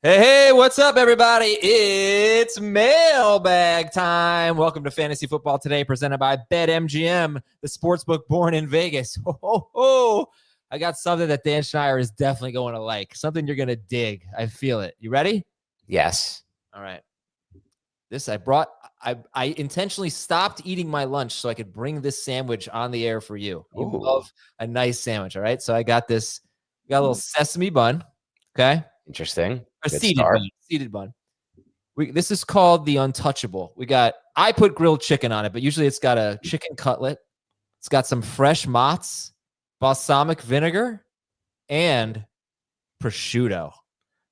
Hey, what's up, everybody? It's mailbag time. Welcome to Fantasy Football Today, presented by BetMGM, the sportsbook born in Vegas. I got something that Dan Schneider is definitely going to like, something you're going to dig. I feel it. You ready? Yes. All right. This I intentionally stopped eating my lunch so I could bring this sandwich on the air for you. You love a nice sandwich, all right? So I got a little sesame bun, okay? Interesting. A seeded bun. This is called the Untouchable. I put grilled chicken on it, but usually it's got a chicken cutlet. It's got some fresh mozz, balsamic vinegar, and prosciutto.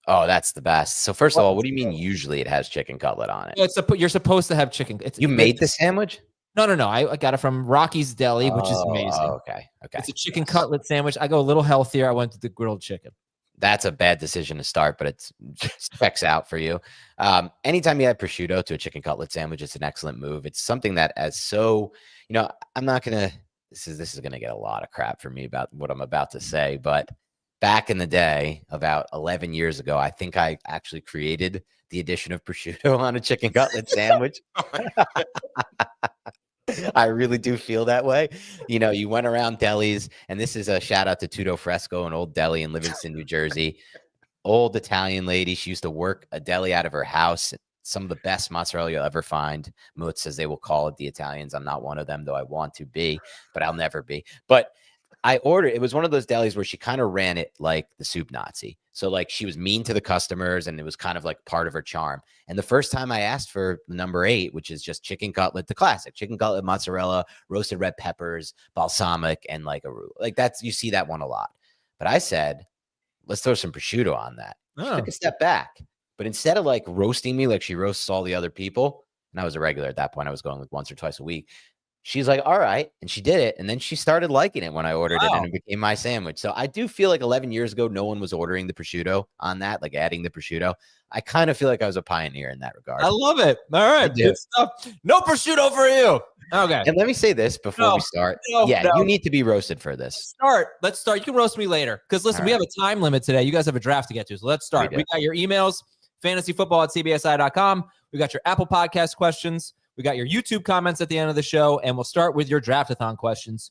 Oh, that's the best. So first of all, what do you mean usually it has chicken cutlet on it? You're supposed to have chicken. You made the sandwich? No. I got it from Rocky's Deli, which is amazing. Okay. It's a chicken cutlet sandwich. I go a little healthier. I went to the grilled chicken. That's a bad decision to start, but it checks out for you. Anytime you add prosciutto to a chicken cutlet sandwich, it's an excellent move. It's something that I'm not going to, this is going to get a lot of crap from me about what I'm about to say, but back in the day, about 11 years ago, I think I actually created the addition of prosciutto on a chicken cutlet sandwich. I really do feel that way. You went around delis, and this is a shout out to Tutto Fresco, an old deli in Livingston, New Jersey. Old Italian lady. She used to work a deli out of her house. Some of the best mozzarella you'll ever find. Moots, as they will call it, the Italians. I'm not one of them, though I want to be, but I'll never be. But it was one of those delis where she kind of ran it like the soup Nazi. So like she was mean to the customers, and it was kind of like part of her charm. And the first time I asked for number 8, which is just chicken cutlet, the classic chicken cutlet, mozzarella, roasted red peppers, balsamic, and like you see that one a lot. But I said, let's throw some prosciutto on that. She took a step back, but instead of like roasting me like she roasts all the other people, and I was a regular at that point, I was going like once or twice a week. She's like, all right. And she did it. And then she started liking it when I ordered it, and it became my sandwich. So I do feel like 11 years ago, no one was ordering the prosciutto on that, like adding the prosciutto. I kind of feel like I was a pioneer in that regard. I love it. All right. Good stuff. No prosciutto for you. Okay. And let me say this before we start. You need to be roasted for this. Let's start. You can roast me later. Because listen, we have a time limit today. You guys have a draft to get to. So let's start. We got your emails, fantasyfootball@cbsi.com. We got your Apple Podcast questions. We got your YouTube comments at the end of the show, and we'll start with your draftathon questions.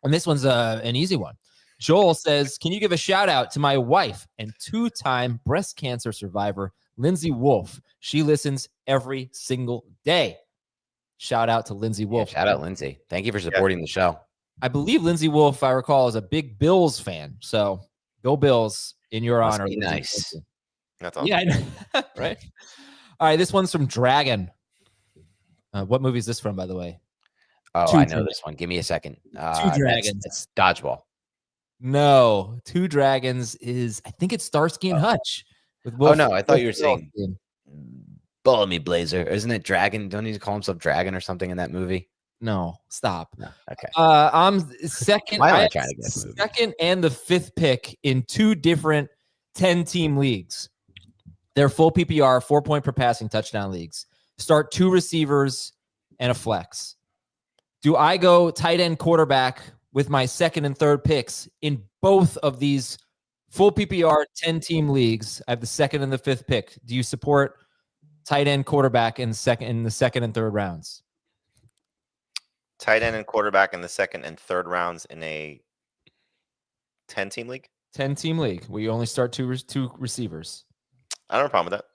And this one's an easy one. Joel says, can you give a shout out to my wife and 2-time breast cancer survivor, Lindsay Wolf? She listens every single day. Shout out to Lindsay Wolf. Shout out, Lindsay. Thank you for supporting the show. I believe Lindsay Wolf, I recall, is a big Bills fan. So go Bills in your honor. Nice. That's awesome. Yeah, I know. Right? All right, this one's from Dragon. What movie is this from, by the way? I know this one. Give me a second. Two Dragons. It's Dodgeball. No, Two Dragons is, I think it's Starsky and Hutch. I thought you were saying Follow Me, Blazer. Isn't it Dragon? Don't he call himself Dragon or something in that movie? No, stop. No. Okay. I'm second. Why am I trying to get second and the 5th pick in 2 different 10-team leagues. They're full PPR, 4-point per passing touchdown leagues. Start 2 receivers and a flex. Do I go tight end quarterback with my 2nd and 3rd picks in both of these full PPR 10-team leagues? I have the 2nd and the 5th pick. Do you support tight end quarterback in the 2nd and 3rd rounds? Tight end and quarterback in the 2nd and 3rd rounds in a 10-team league? 10-team league where you only start 2 receivers. I don't have a problem with that.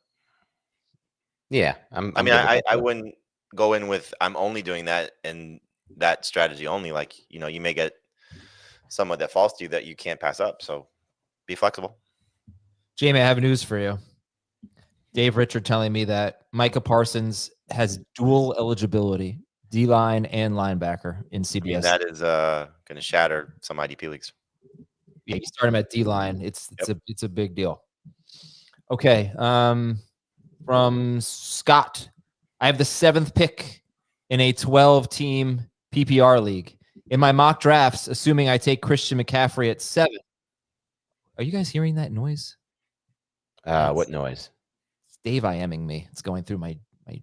Yeah, I wouldn't go in with I'm only doing that and that strategy only. Like, you may get someone that falls to you that you can't pass up. So be flexible. Jamie, I have news for you. Dave Richard telling me that Micah Parsons has dual eligibility, D-line and linebacker in CBS. That is going to shatter some IDP leagues. Yeah, you start him at D-line. It's a big deal. Okay. From Scott, I have the 7th pick in a 12-team PPR league. In my mock drafts, assuming I take Christian McCaffrey at 7. Are you guys hearing that noise? What noise? It's Dave IMing me. It's going through my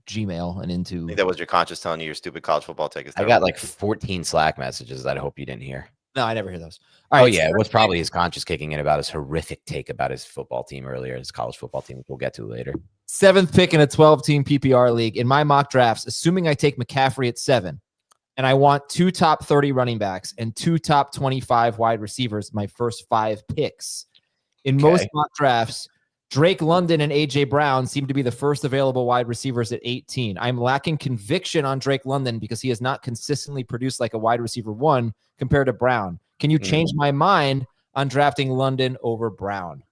Gmail and into. I think that was your conscience telling you your stupid college football take is terrible. I got like 14 Slack messages that I hope you didn't hear. No, I never hear those. All right. Yeah, it was probably his conscience kicking in about his horrific take about his football team earlier, his college football team, which we'll get to later. 7th pick in a 12-team PPR league. In my mock drafts, assuming I take McCaffrey at 7, and I want 2 top 30 running backs and 2 top 25 wide receivers, my first 5 picks. In most mock drafts, Drake London and A.J. Brown seem to be the first available wide receivers at 18. I'm lacking conviction on Drake London because he has not consistently produced like a wide receiver 1 compared to Brown. Can you change my mind on drafting London over Brown?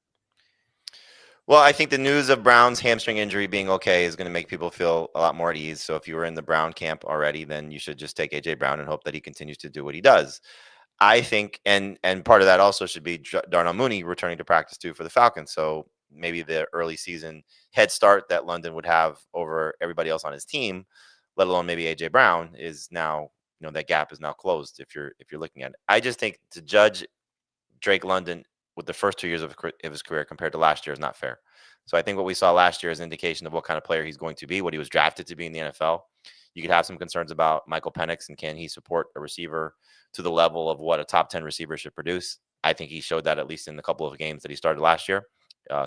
Well, I think the news of Brown's hamstring injury being okay is going to make people feel a lot more at ease. So if you were in the Brown camp already, then you should just take A.J. Brown and hope that he continues to do what he does. I think, and part of that also should be Darnell Mooney returning to practice too for the Falcons. So maybe the early season head start that London would have over everybody else on his team, let alone maybe A.J. Brown, is now, that gap is now closed if you're looking at it. I just think to judge Drake London with the first 2 years of his career compared to last year is not fair. So I think what we saw last year is an indication of what kind of player he's going to be, what he was drafted to be in the NFL. You could have some concerns about Michael Penix and can he support a receiver to the level of what a top 10 receiver should produce. I think he showed that at least in the couple of games that he started last year.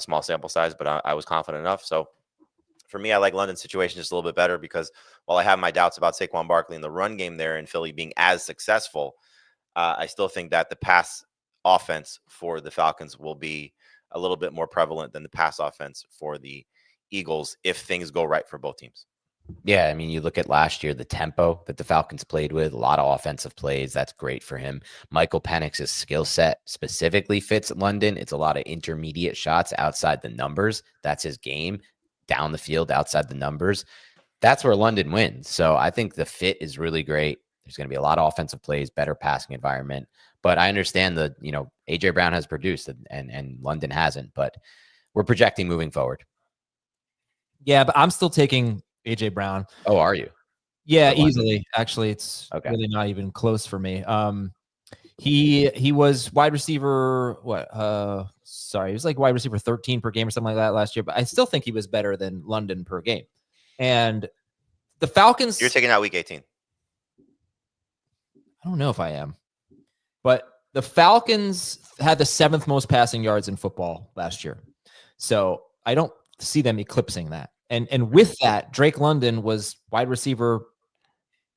Small sample size, but I was confident enough. So for me, I like London's situation just a little bit better because while I have my doubts about Saquon Barkley and the run game there in Philly being as successful, I still think that the pass offense for the Falcons will be a little bit more prevalent than the pass offense for the Eagles if things go right for both teams. Yeah, I mean, you look at last year, the tempo that the Falcons played with, a lot of offensive plays. That's great for him. Michael Penix's skill set specifically fits London. It's a lot of intermediate shots outside the numbers. That's his game, down the field, outside the numbers. That's where London wins. So I think the fit is really great. There's going to be a lot of offensive plays, better passing environment. But I understand that, A.J. Brown has produced and London hasn't. But we're projecting moving forward. Yeah, but I'm still taking A.J. Brown. Oh, are you? Yeah, easily. Actually, it's really not even close for me. He was wide receiver, he was like wide receiver 13 per game or something like that last year, but I still think he was better than London per game. And the Falcons... You're taking out week 18. I don't know if I am. But the Falcons had the 7th most passing yards in football last year. So I don't see them eclipsing that. And with that, Drake London was wide receiver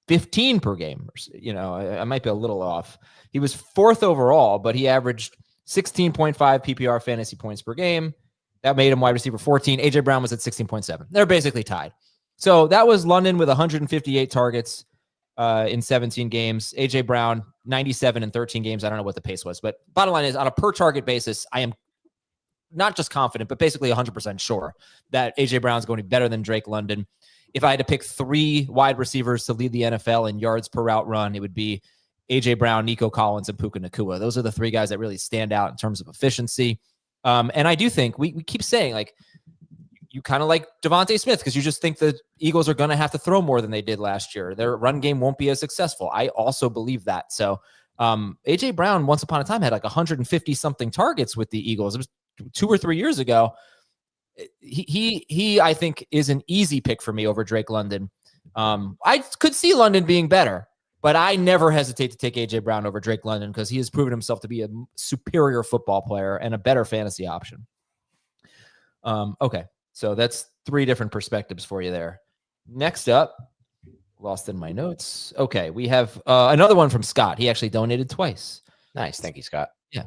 15 per game. I might be a little off. He was 4th overall, but he averaged 16.5 PPR fantasy points per game. That made him wide receiver 14. A.J. Brown was at 16.7. They're basically tied. So that was London with 158 targets in 17 games. A.J. Brown, 97 in 13 games. I don't know what the pace was, but bottom line is on a per target basis, I am not just confident, but basically 100% sure that A.J. Brown is going to be better than Drake London. If I had to pick 3 wide receivers to lead the NFL in yards per route run, it would be A.J. Brown, Nico Collins, and Puka Nacua. Those are the 3 guys that really stand out in terms of efficiency. And I do think we keep saying, like, you kind of like Devontae Smith because you just think the Eagles are going to have to throw more than they did last year. Their run game won't be as successful. I also believe that. So A.J. Brown once upon a time had like 150-something targets with the Eagles. It was 2 or 3 years ago. He I think is an easy pick for me over Drake London. I could see London being better, but I never hesitate to take A.J. Brown over Drake London because he has proven himself to be a superior football player and a better fantasy option. Okay, so that's 3 different perspectives for you there. Next up, lost in my notes. Okay, we have another one from Scott. He actually donated twice. Nice. Thank you, Scott. Yeah.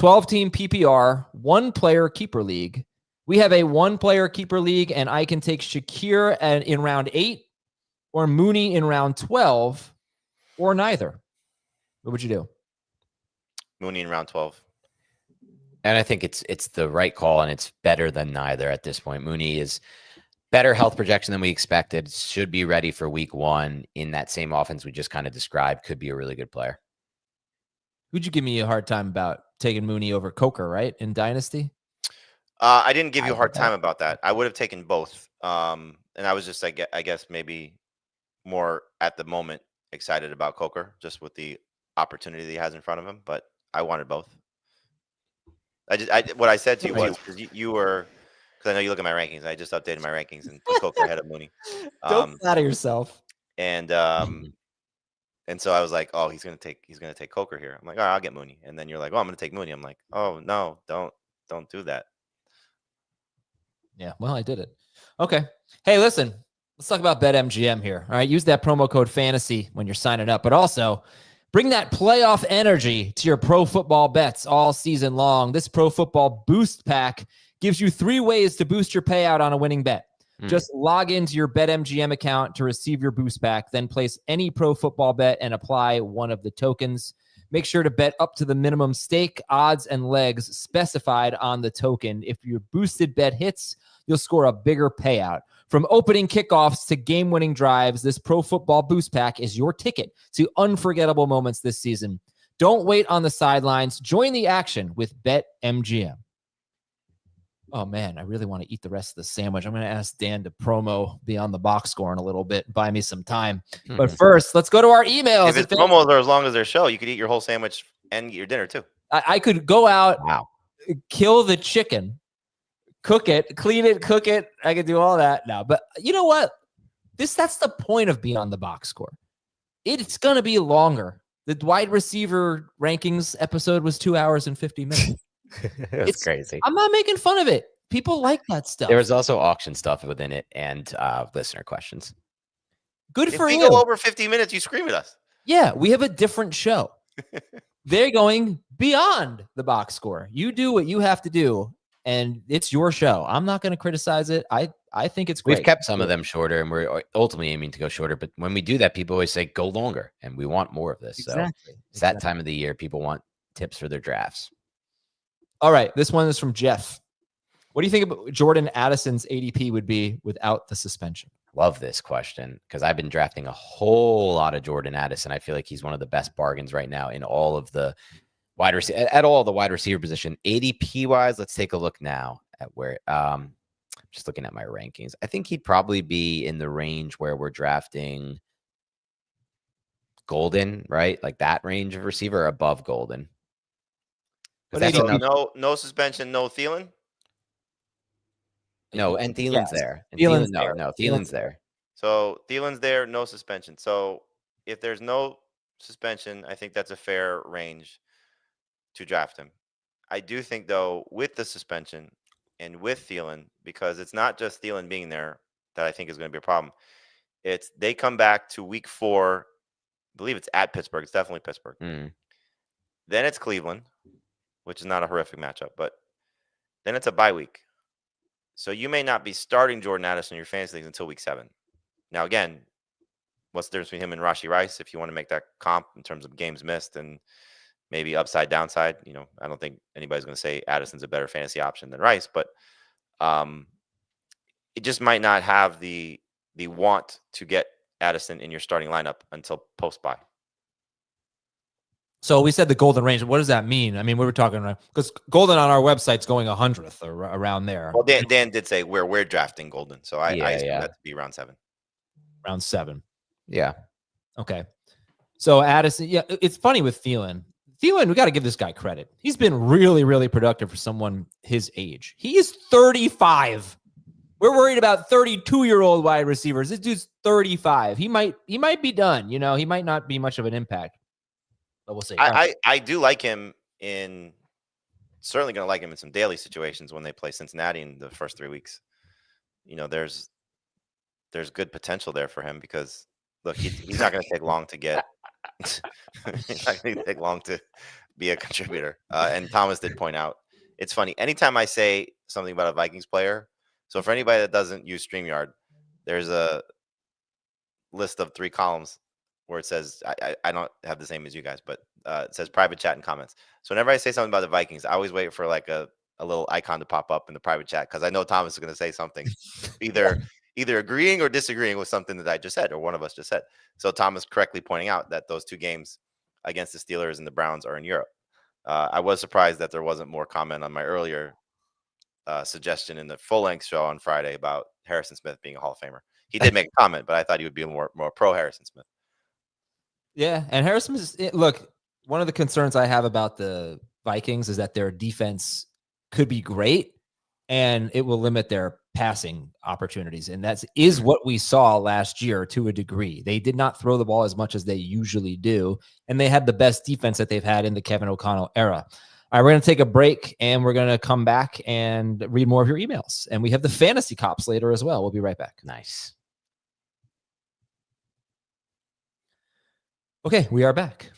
12-team PPR, 1-player keeper league. We have a 1-player keeper league, and I can take Shakir in round 8 or Mooney in round 12 or neither. What would you do? Mooney in round 12. And I think it's the right call, and it's better than neither at this point. Mooney is better health projection than we expected. Should be ready for week 1 in that same offense we just kind of described. Could be a really good player. Who'd you give me a hard time about taking Mooney over Coker, right, in Dynasty? I didn't give you a hard time about that. I would have taken both. And I was just, I guess, maybe more at the moment excited about Coker just with the opportunity that he has in front of him. But I wanted both. What I said to you was because you were, because I know you look at my rankings. I just updated my rankings and put Coker ahead of Mooney. Don't flatter yourself. And And so I was like, oh, he's gonna take Coker here. I'm like, all right, I'll get Mooney. And then you're like, oh, I'm gonna take Mooney. I'm like, oh no, don't do that. Yeah, well, I did it. Okay. Hey, listen, let's talk about BetMGM here. All right. Use that promo code fantasy when you're signing up, but also bring that playoff energy to your pro football bets all season long. This pro football boost pack gives you 3 ways to boost your payout on a winning bet. Just log into your BetMGM account to receive your boost pack, then place any pro football bet and apply one of the tokens. Make sure to bet up to the minimum stake, odds, and legs specified on the token. If your boosted bet hits, you'll score a bigger payout. From opening kickoffs to game-winning drives, this Pro Football Boost Pack is your ticket to unforgettable moments this season. Don't wait on the sidelines. Join the action with BetMGM. Oh, man, I really want to eat the rest of the sandwich. I'm going to ask Dan to promo Beyond the Box Score in a little bit, buy me some time. But first, let's go to our emails. If his promos are as long as their show, you could eat your whole sandwich and eat your dinner too. I could go out, kill the chicken, cook it, clean it, cook it. I could do all that now. But you know what? That's the point of Beyond the Box Score. It's going to be longer. The wide receiver rankings episode was 2 hours and 50 minutes. It's crazy. I'm not making fun of it. People like that stuff. There was also auction stuff within it and listener questions. Good for you. you. If we go over 50 minutes, you scream at us. Yeah, we have a different show. They're going beyond the box score. You do what you have to do, and it's your show. I'm not going to criticize it. I think it's great. We've kept some of them shorter, and we're ultimately aiming to go shorter. But when we do that, people always say, go longer, and we want more of this. Exactly. So it's that time of the year. People want tips for their drafts. All right, this one is from Jeff. What do you think about Jordan Addison's ADP would be without the suspension? Love this question because I've been drafting a whole lot of Jordan Addison. I feel like he's one of the best bargains right now in all of the wide receiver at all the wide receiver position. ADP wise, let's take a look now at where just looking at my rankings. I think he'd probably be in the range where we're drafting Golden, right? Like that range of receiver above Golden. But no suspension, no Thielen? No, and Thielen's there. And Thielen's there. No, Thielen's there. So Thielen's there, no suspension. So if there's no suspension, I think that's a fair range to draft him. I do think, though, with the suspension and with Thielen, because it's not just Thielen being there that I think is going to be a problem. It's they come back to week 4. I believe it's at Pittsburgh. It's definitely Pittsburgh. Then it's Cleveland, which is not a horrific matchup, but then it's a bye week. So you may not be starting Jordan Addison in your fantasy leagues until week 7. Now, again, what's the difference between him and Rashee Rice if you want to make that comp in terms of games missed and maybe upside, downside? You know, I don't think anybody's going to say Addison's a better fantasy option than Rice, but it just might not have the want to get Addison in your starting lineup until post-bye. So we said the golden range. What does that mean? I mean, we were talking because golden on our website's going 100th or around there. Well, Dan did say we're drafting golden, so I expect that to be round 7. Round 7. Yeah. Okay. So Addison, yeah, it's funny with Thielen. Thielen, we got to give this guy credit. He's been really, really productive for someone his age. He is 35. We're worried about 32-year-old wide receivers. This dude's 35. He might be done. You know, he might not be much of an impact. But we'll see. I do like him in certainly going to like him in some daily situations when they play Cincinnati in the first 3 weeks. You know, there's good potential there for him because look, he's not going to take long to get. He's not going to take long to be a contributor. And Thomas did point out, it's funny. Anytime I say something about a Vikings player, so for anybody that doesn't use StreamYard, there's a list of 3 columns where it says, I don't have the same as you guys, but it says private chat and comments. So whenever I say something about the Vikings, I always wait for like a little icon to pop up in the private chat because I know Thomas is going to say something either agreeing or disagreeing with something that I just said or one of us just said. So Thomas correctly pointing out that those 2 games against the Steelers and the Browns are in Europe. I was surprised that there wasn't more comment on my earlier suggestion in the full-length show on Friday about Harrison Smith being a Hall of Famer. He did make a comment, but I thought he would be more pro Harrison Smith. Yeah, and Harrison look, one of the concerns I have about the Vikings is that their defense could be great and it will limit their passing opportunities. And that is what we saw last year to a degree. They did not throw the ball as much as they usually do, and they had the best defense that they've had in the Kevin O'Connell era. All right, we're going to take a break, and we're going to come back and read more of your emails. And we have the fantasy cops later as well. We'll be right back. Nice. Okay, we are back.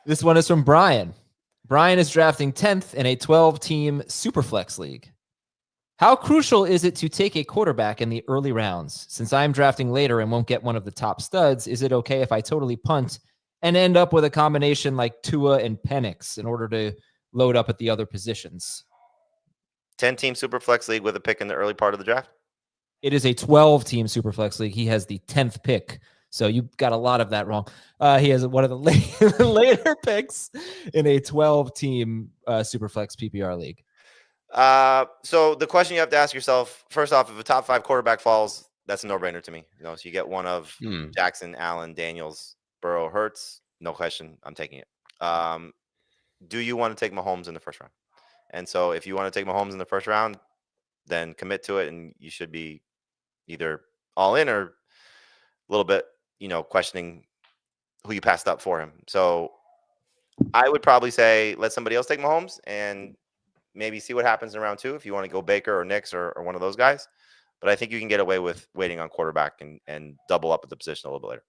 This one is from Brian. Brian is drafting 10th in a 12-team Superflex league. How crucial is it to take a quarterback in the early rounds? Since I'm drafting later and won't get one of the top studs, is it okay if I totally punt and end up with a combination like Tua and Penix in order to load up at the other positions? 10-team Superflex league with a pick in the early part of the draft? It is a 12-team Superflex league. He has the 10th pick. So you got a lot of that wrong. He has one of the later picks in a 12-team Superflex PPR league. So the question you have to ask yourself, first off, if a top 5 quarterback falls, that's a no-brainer to me. So you get one of Jackson, Allen, Daniels, Burrow, Hurts, no question, I'm taking it. Do you want to take Mahomes in the first round? And so if you want to take Mahomes in the first round, then commit to it, and you should be either all in or a little bit, questioning who you passed up for him. So I would probably say let somebody else take Mahomes and maybe see what happens in round 2 if you want to go Baker or Nix or one of those guys. But I think you can get away with waiting on quarterback and double up at the position a little bit later.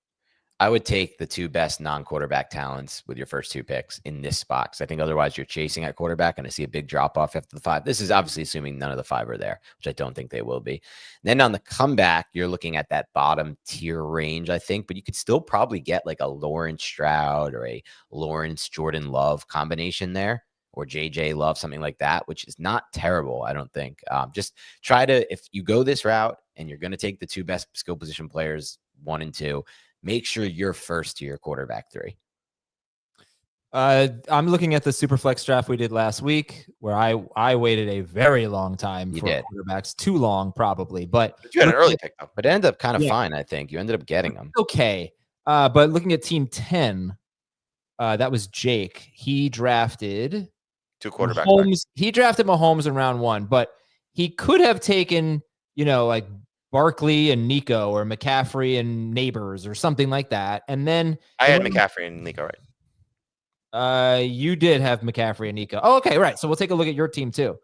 I would take the 2 best non-quarterback talents with your first 2 picks in this spot, because I think otherwise you're chasing at quarterback and I see a big drop-off after the 5. This is obviously assuming none of the 5 are there, which I don't think they will be. Then on the comeback, you're looking at that bottom tier range, I think, but you could still probably get like a Lawrence Stroud or a Lawrence Jordan Love combination there, or JJ Love, something like that, which is not terrible, I don't think. Just try to, if you go this route and you're going to take the 2 best skill position players, 1 and 2, make sure you're first to your quarterback 3. I'm looking at the Superflex draft we did last week, where I waited a very long time for quarterbacks, too long probably. But you had an early pick though. But it ended up kind of fine, I think. You ended up getting them. Okay. But looking at team 10, that was Jake. He drafted 2 quarterbacks. Mahomes. He drafted Mahomes in round 1, but he could have taken, like Barkley and Nico, or McCaffrey and Neighbors, or something like that. And then I had McCaffrey and Nico, right? You did have McCaffrey and Nico. Oh, okay, right. So we'll take a look at your team too.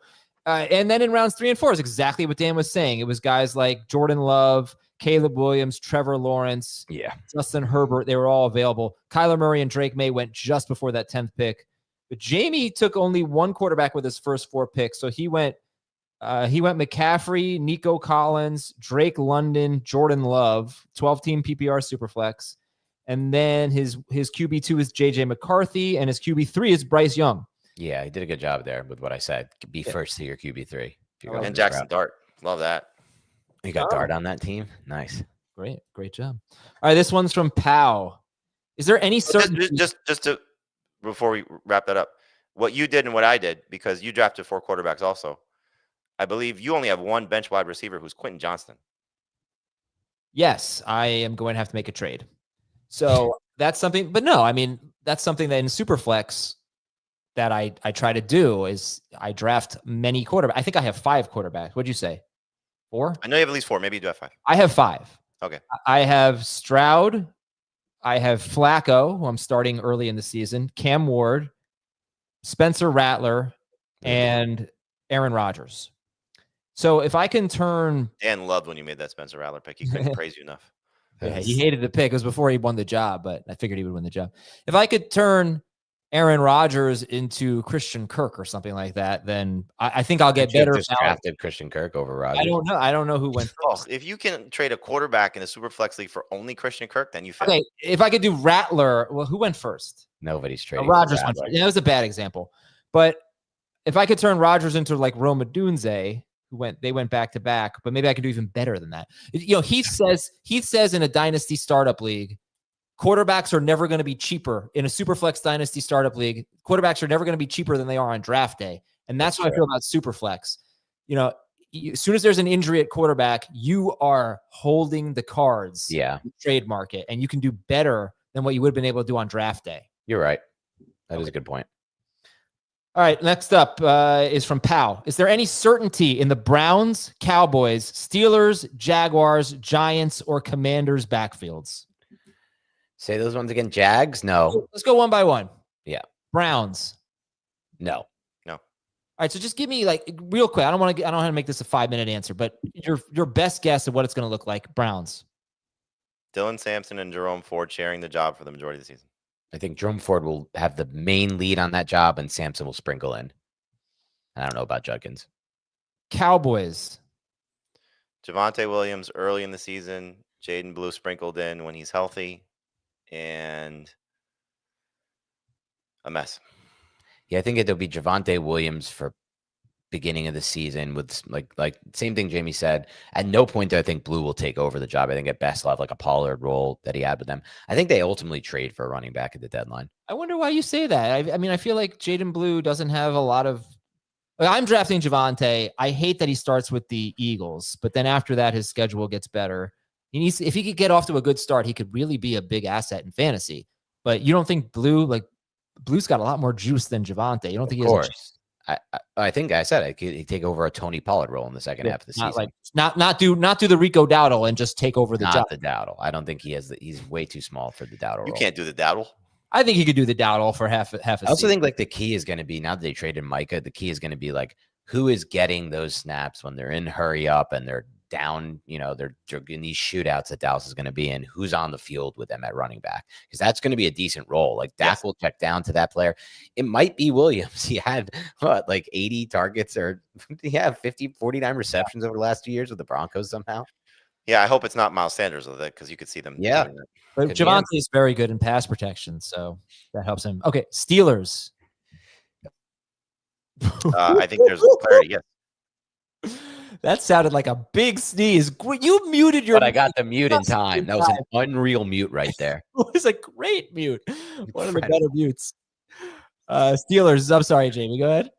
And then in rounds 3 and 4 is exactly what Dan was saying. It was guys like Jordan Love, Caleb Williams, Trevor Lawrence, Justin Herbert. They were all available. Kyler Murray and Drake May went just before that 10th pick. But Jamie took only 1 quarterback with his first 4 picks. So he went McCaffrey, Nico Collins, Drake London, Jordan Love, 12-team PPR Superflex. And then his QB2 is JJ McCarthy, and his QB3 is Bryce Young. Yeah, he did a good job there with what I said. Be first to your QB3. And Jackson Dart. Love that. You got Dart on that team? Nice. Great job. All right, this one's from Pow. Is there any certain... Just to, before we wrap that up, what you did and what I did, because you drafted 4 quarterbacks also, I believe you only have 1 bench wide receiver who's Quentin Johnston. Yes, I am going to have to make a trade. So that's something, but no, I mean, that's something that in Superflex that I try to do is I draft many quarterbacks. I think I have 5 quarterbacks. What'd you say? 4? I know you have at least 4. Maybe you do have 5. I have 5. Okay. I have Stroud. I have Flacco, who I'm starting early in the season, Cam Ward, Spencer Rattler, and Aaron Rodgers. So if I can turn... Dan loved when you made that Spencer Rattler pick. He couldn't praise you enough. Yeah, he hated the pick. It was before he won the job, but I figured he would win the job. If I could turn Aaron Rodgers into Christian Kirk or something like that, then I think I'll get better. Just drafted Christian Kirk over Rodgers. I don't know who went first. If you can trade a quarterback in a Superflex league for only Christian Kirk, then you fail. Okay, if I could do Rattler, well, who went first? Nobody's trading. Rodgers went first. Yeah, that was a bad example. But if I could turn Rodgers into like Roma Dunze, they went back to back, but maybe I could do even better than that. Heath says in a dynasty startup league, quarterbacks are never going to be cheaper in a Superflex dynasty startup league. Quarterbacks are never going to be cheaper than they are on draft day. And that's how I feel about Superflex. As soon as there's an injury at quarterback, you are holding the cards. Yeah. In the trade market, and you can do better than what you would have been able to do on draft day. You're right. That is a good point. All right, next up is from Pow. Is there any certainty in the Browns, Cowboys, Steelers, Jaguars, Giants, or Commanders backfields? Say those ones again. Jags? No. Let's go one by one. Yeah. Browns. No. All right, so just give me real quick. I don't know how to make this a 5-minute answer, but your best guess of what it's going to look like. Browns. Dylan Sampson and Jerome Ford sharing the job for the majority of the season. I think Jerome Ford will have the main lead on that job, and Sampson will sprinkle in. I don't know about Judkins. Cowboys. Javonte Williams early in the season. Jaden Blue sprinkled in when he's healthy. And a mess. Yeah, I think it'll be Javonte Williams for beginning of the season with like same thing Jamie said. At no point do I think Blue will take over the job. I think at best he'll have like a Pollard role that he had with them. I think they ultimately trade for a running back at the deadline. I wonder why you say that. I mean, I feel like Jaden Blue doesn't have a lot of. I'm drafting Javonte. I hate that he starts with the Eagles, but then after that, his schedule gets better. If he could get off to a good start, he could really be a big asset in fantasy. But you don't think Blue's got a lot more juice than Javonte? You don't think he has? I think I said I could take over a Tony Pollard role in the second half of the season. Not do the Rico Dowdle and just take over the job. Not the Dowdle. I don't think he has. He's way too small for the Dowdle role. You can't do the Dowdle. I think he could do the Dowdle for half a season. I also think the key is going to be, now that they traded Micah, the key is going to be who is getting those snaps when they're in hurry up and they're down, they're in these shootouts that Dallas is going to be in, who's on the field with them at running back, because that's going to be a decent role. Dak will check down to that player. It might be Williams. He had 80 targets, or he had 49 receptions over the last 2 years with the Broncos somehow. Yeah, I hope it's not Miles Sanders with it, because you could see them. Yeah. But Javonte is very good in pass protection, so that helps him. Okay, Steelers. I think there's clarity, yes. That sounded like a big sneeze. You muted your. But I got the mute in time. That was an unreal mute right there. It was a great mute. One of the better mutes. Steelers. I'm sorry, Jamie. Go ahead.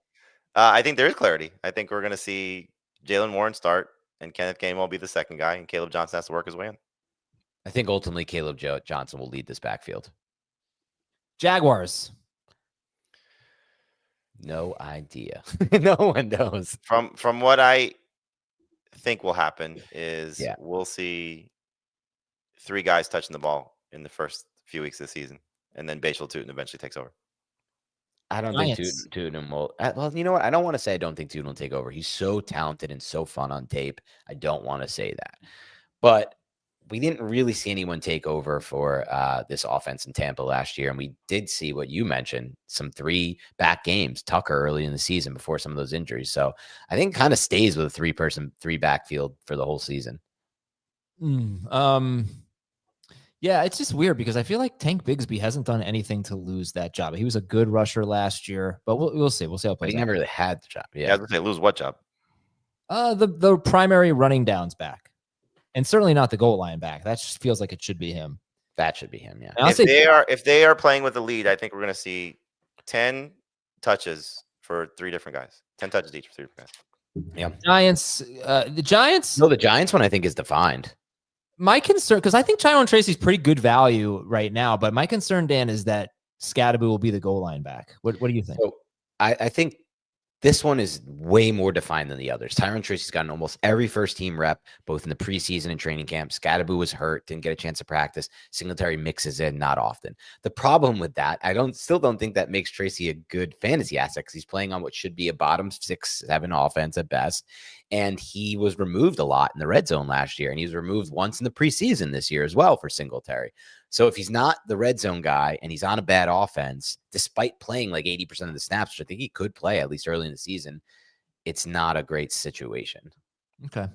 I think there is clarity. I think we're going to see Jalen Warren start, and Kenneth Gainwell will be the second guy, and Caleb Johnson has to work his way in. I think ultimately Caleb Johnson will lead this backfield. Jaguars. No idea. No one knows. From what I think will happen is we'll see 3 guys touching the ball in the first few weeks of the season, and then Bashal Tootin eventually takes over. I don't think Tootin will. Well, you know what? I don't want to say I don't think Tootin will take over. He's so talented and so fun on tape. I don't want to say that. But we didn't really see anyone take over for this offense in Tampa last year. And we did see what you mentioned, some 3-back games, Tucker early in the season before some of those injuries. So I think it kind of stays with a 3-back field for the whole season. Yeah, it's just weird because I feel like Tank Bigsby hasn't done anything to lose that job. He was a good rusher last year, but we'll see. We'll see how it plays. But he never really had the job. Yeah, I was going to say, lose what job? The primary running downs back. And certainly not the goal line back. That just feels like it should be him. That should be him, yeah. If they are playing with the lead, I think we're going to see 10 touches for 3 different guys. 10 touches each for 3 different guys. Yeah. Giants. The Giants. No, the Giants one I think is defined. My concern, because I think Tyrone Tracy's pretty good value right now, but my concern, Dan, is that Scadaboo will be the goal line back. What do you think? So I think this one is way more defined than the others. Tyrone Tracy's gotten almost every first-team rep, both in the preseason and training camp. Scadaboo was hurt, didn't get a chance to practice. Singletary mixes in, not often. The problem with that, still don't think that makes Tracy a good fantasy asset, because he's playing on what should be a bottom 6-7 offense at best. And he was removed a lot in the red zone last year, and he was removed once in the preseason this year as well for Singletary. So if he's not the red zone guy and he's on a bad offense, despite playing 80% of the snaps, which I think he could play at least early in the season, it's not a great situation. Okay.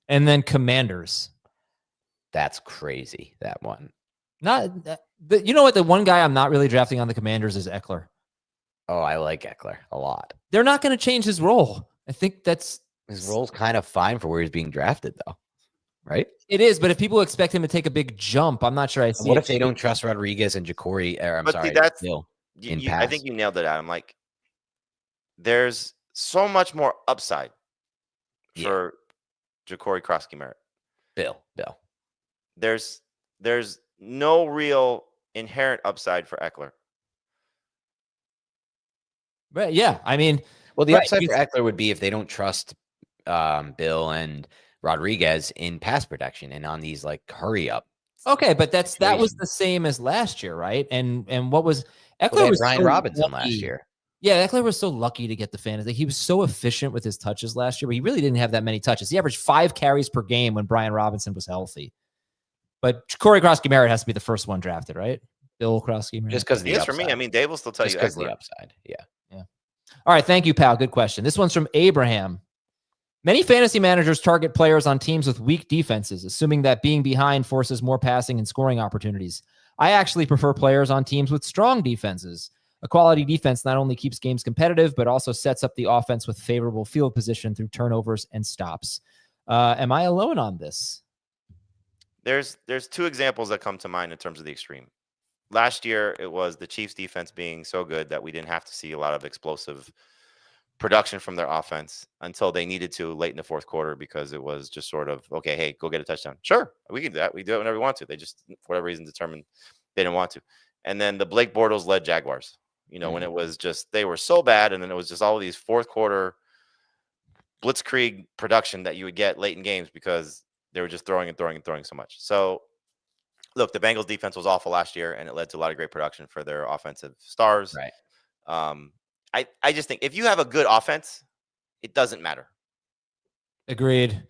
And then Commanders. That's crazy, that one. You know what? The one guy I'm not really drafting on the Commanders is Eckler. Oh, I like Eckler a lot. They're not going to change his role. I think his role's kind of fine for where he's being drafted, though. Right? It is, but if people expect him to take a big jump, I'm not sure I see. What if they don't trust Rodriguez and Ja'Cory? I think you nailed it, Adam. There's so much more upside for Ja'Cory Krosky-Merritt. Bill. There's no real inherent upside for Eckler. Right. Yeah. I mean, Well, the right, upside for Eckler would be if they don't trust Bill and Rodriguez in pass protection and on these like hurry up. okay, but that was situations. the same as last year, right? And what was Well, Eckler they had was Brian so Robinson last lucky. year. Yeah, Eckler was so lucky to get the fantasy. He was so efficient with his touches last year, but he really didn't have that many touches. He averaged 5 carries per game when Brian Robinson was healthy. But Corey Krosky-Merritt has to be the first one drafted, right? Bill Krosky-Merritt. Just because of the Yes, upside. for me. I mean, Dave will still tell just you because of the Eckler. upside. Yeah. All right, thank you, pal. Good question. This one's from Abraham. Many fantasy managers target players on teams with weak defenses, assuming that being behind forces more passing and scoring opportunities. I actually prefer players on teams with strong defenses. A quality defense not only keeps games competitive, but also sets up the offense with favorable field position through turnovers and stops. Am I alone on this? There's 2 examples that come to mind in terms of the extreme. Last year, it was the Chiefs defense being so good that we didn't have to see a lot of explosive production from their offense until they needed to late in the fourth quarter, because it was just sort of, okay, hey, go get a touchdown. Sure, we can do that. We do it whenever we want to. They just, for whatever reason, determined they didn't want to. And then the Blake Bortles led Jaguars, when it was just, they were so bad. And then it was just all of these fourth quarter blitzkrieg production that you would get late in games because they were just throwing and throwing and throwing so much. So look, the Bengals defense was awful last year, and it led to a lot of great production for their offensive stars. Right. I just think if you have a good offense, it doesn't matter. Agreed.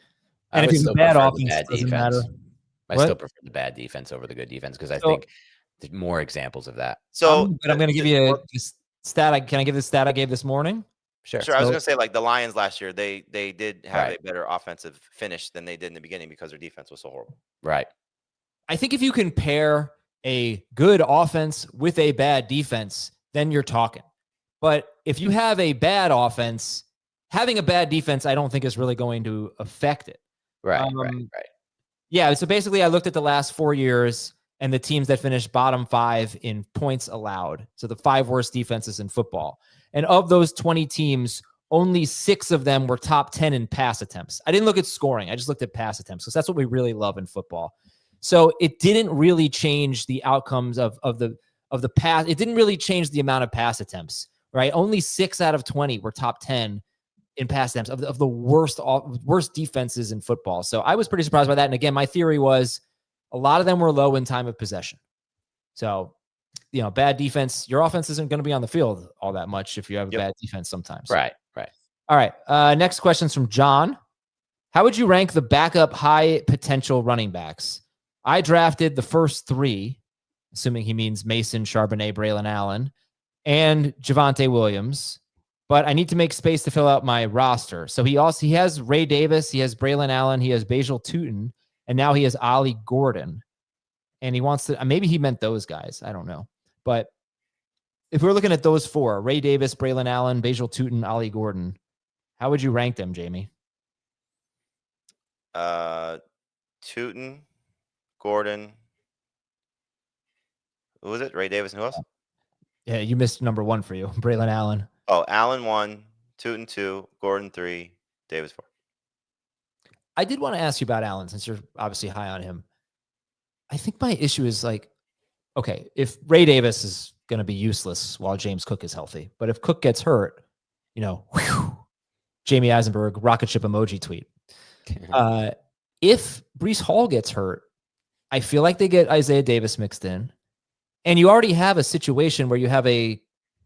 I And if would you have still a bad prefer the offense, bad it doesn't defense. matter. I What? still prefer the bad defense over the good defense because I think there's more examples of that. So, but I'm going to give you a stat. Can I give the stat I gave this morning? Sure. I was going to say, like the Lions last year, they did have Right. a better offensive finish than they did in the beginning because their defense was so horrible. Right. I think if you can pair a good offense with a bad defense, then you're talking. But if you have a bad offense, having a bad defense, I don't think is really going to affect it. Right. Right. Yeah. So basically, I looked at the last 4 years and the teams that finished bottom 5 in points allowed. So the 5 worst defenses in football. And of those 20 teams, only 6 of them were top 10 in pass attempts. I didn't look at scoring. I just looked at pass attempts because that's what we really love in football. So it didn't really change the outcomes of the pass. It didn't really change the amount of pass attempts, right? Only 6 out of 20 were top 10 in pass attempts of the worst defenses in football. So I was pretty surprised by that. And again, my theory was a lot of them were low in time of possession. So, bad defense, your offense isn't going to be on the field all that much if you have a bad defense sometimes. Right. All right. Next question's from John. How would you rank the backup high potential running backs? I drafted the first 3, assuming he means Mason, Charbonnet, Braylon Allen, and Javonte Williams. But I need to make space to fill out my roster. So he has Ray Davis, he has Braylon Allen, he has Basil Tootin, and now he has Ollie Gordon. And he wants to, maybe he meant those guys. I don't know. But if we're looking at those 4, Ray Davis, Braylon Allen, Basil Tootin, Ollie Gordon, how would you rank them, Jamie? Tootin, Gordon. Who was it? Ray Davis and who else? Yeah, you missed number 1 for you, Braylon Allen. Oh, Allen 1, Tootin 2, Gordon 3, Davis 4. I did want to ask you about Allen since you're obviously high on him. I think my issue is okay, if Ray Davis is going to be useless while James Cook is healthy, but if Cook gets hurt, Jamie Eisenberg rocket ship emoji tweet. If Breece Hall gets hurt, I feel like they get Isaiah Davis mixed in, and you already have a situation where you have a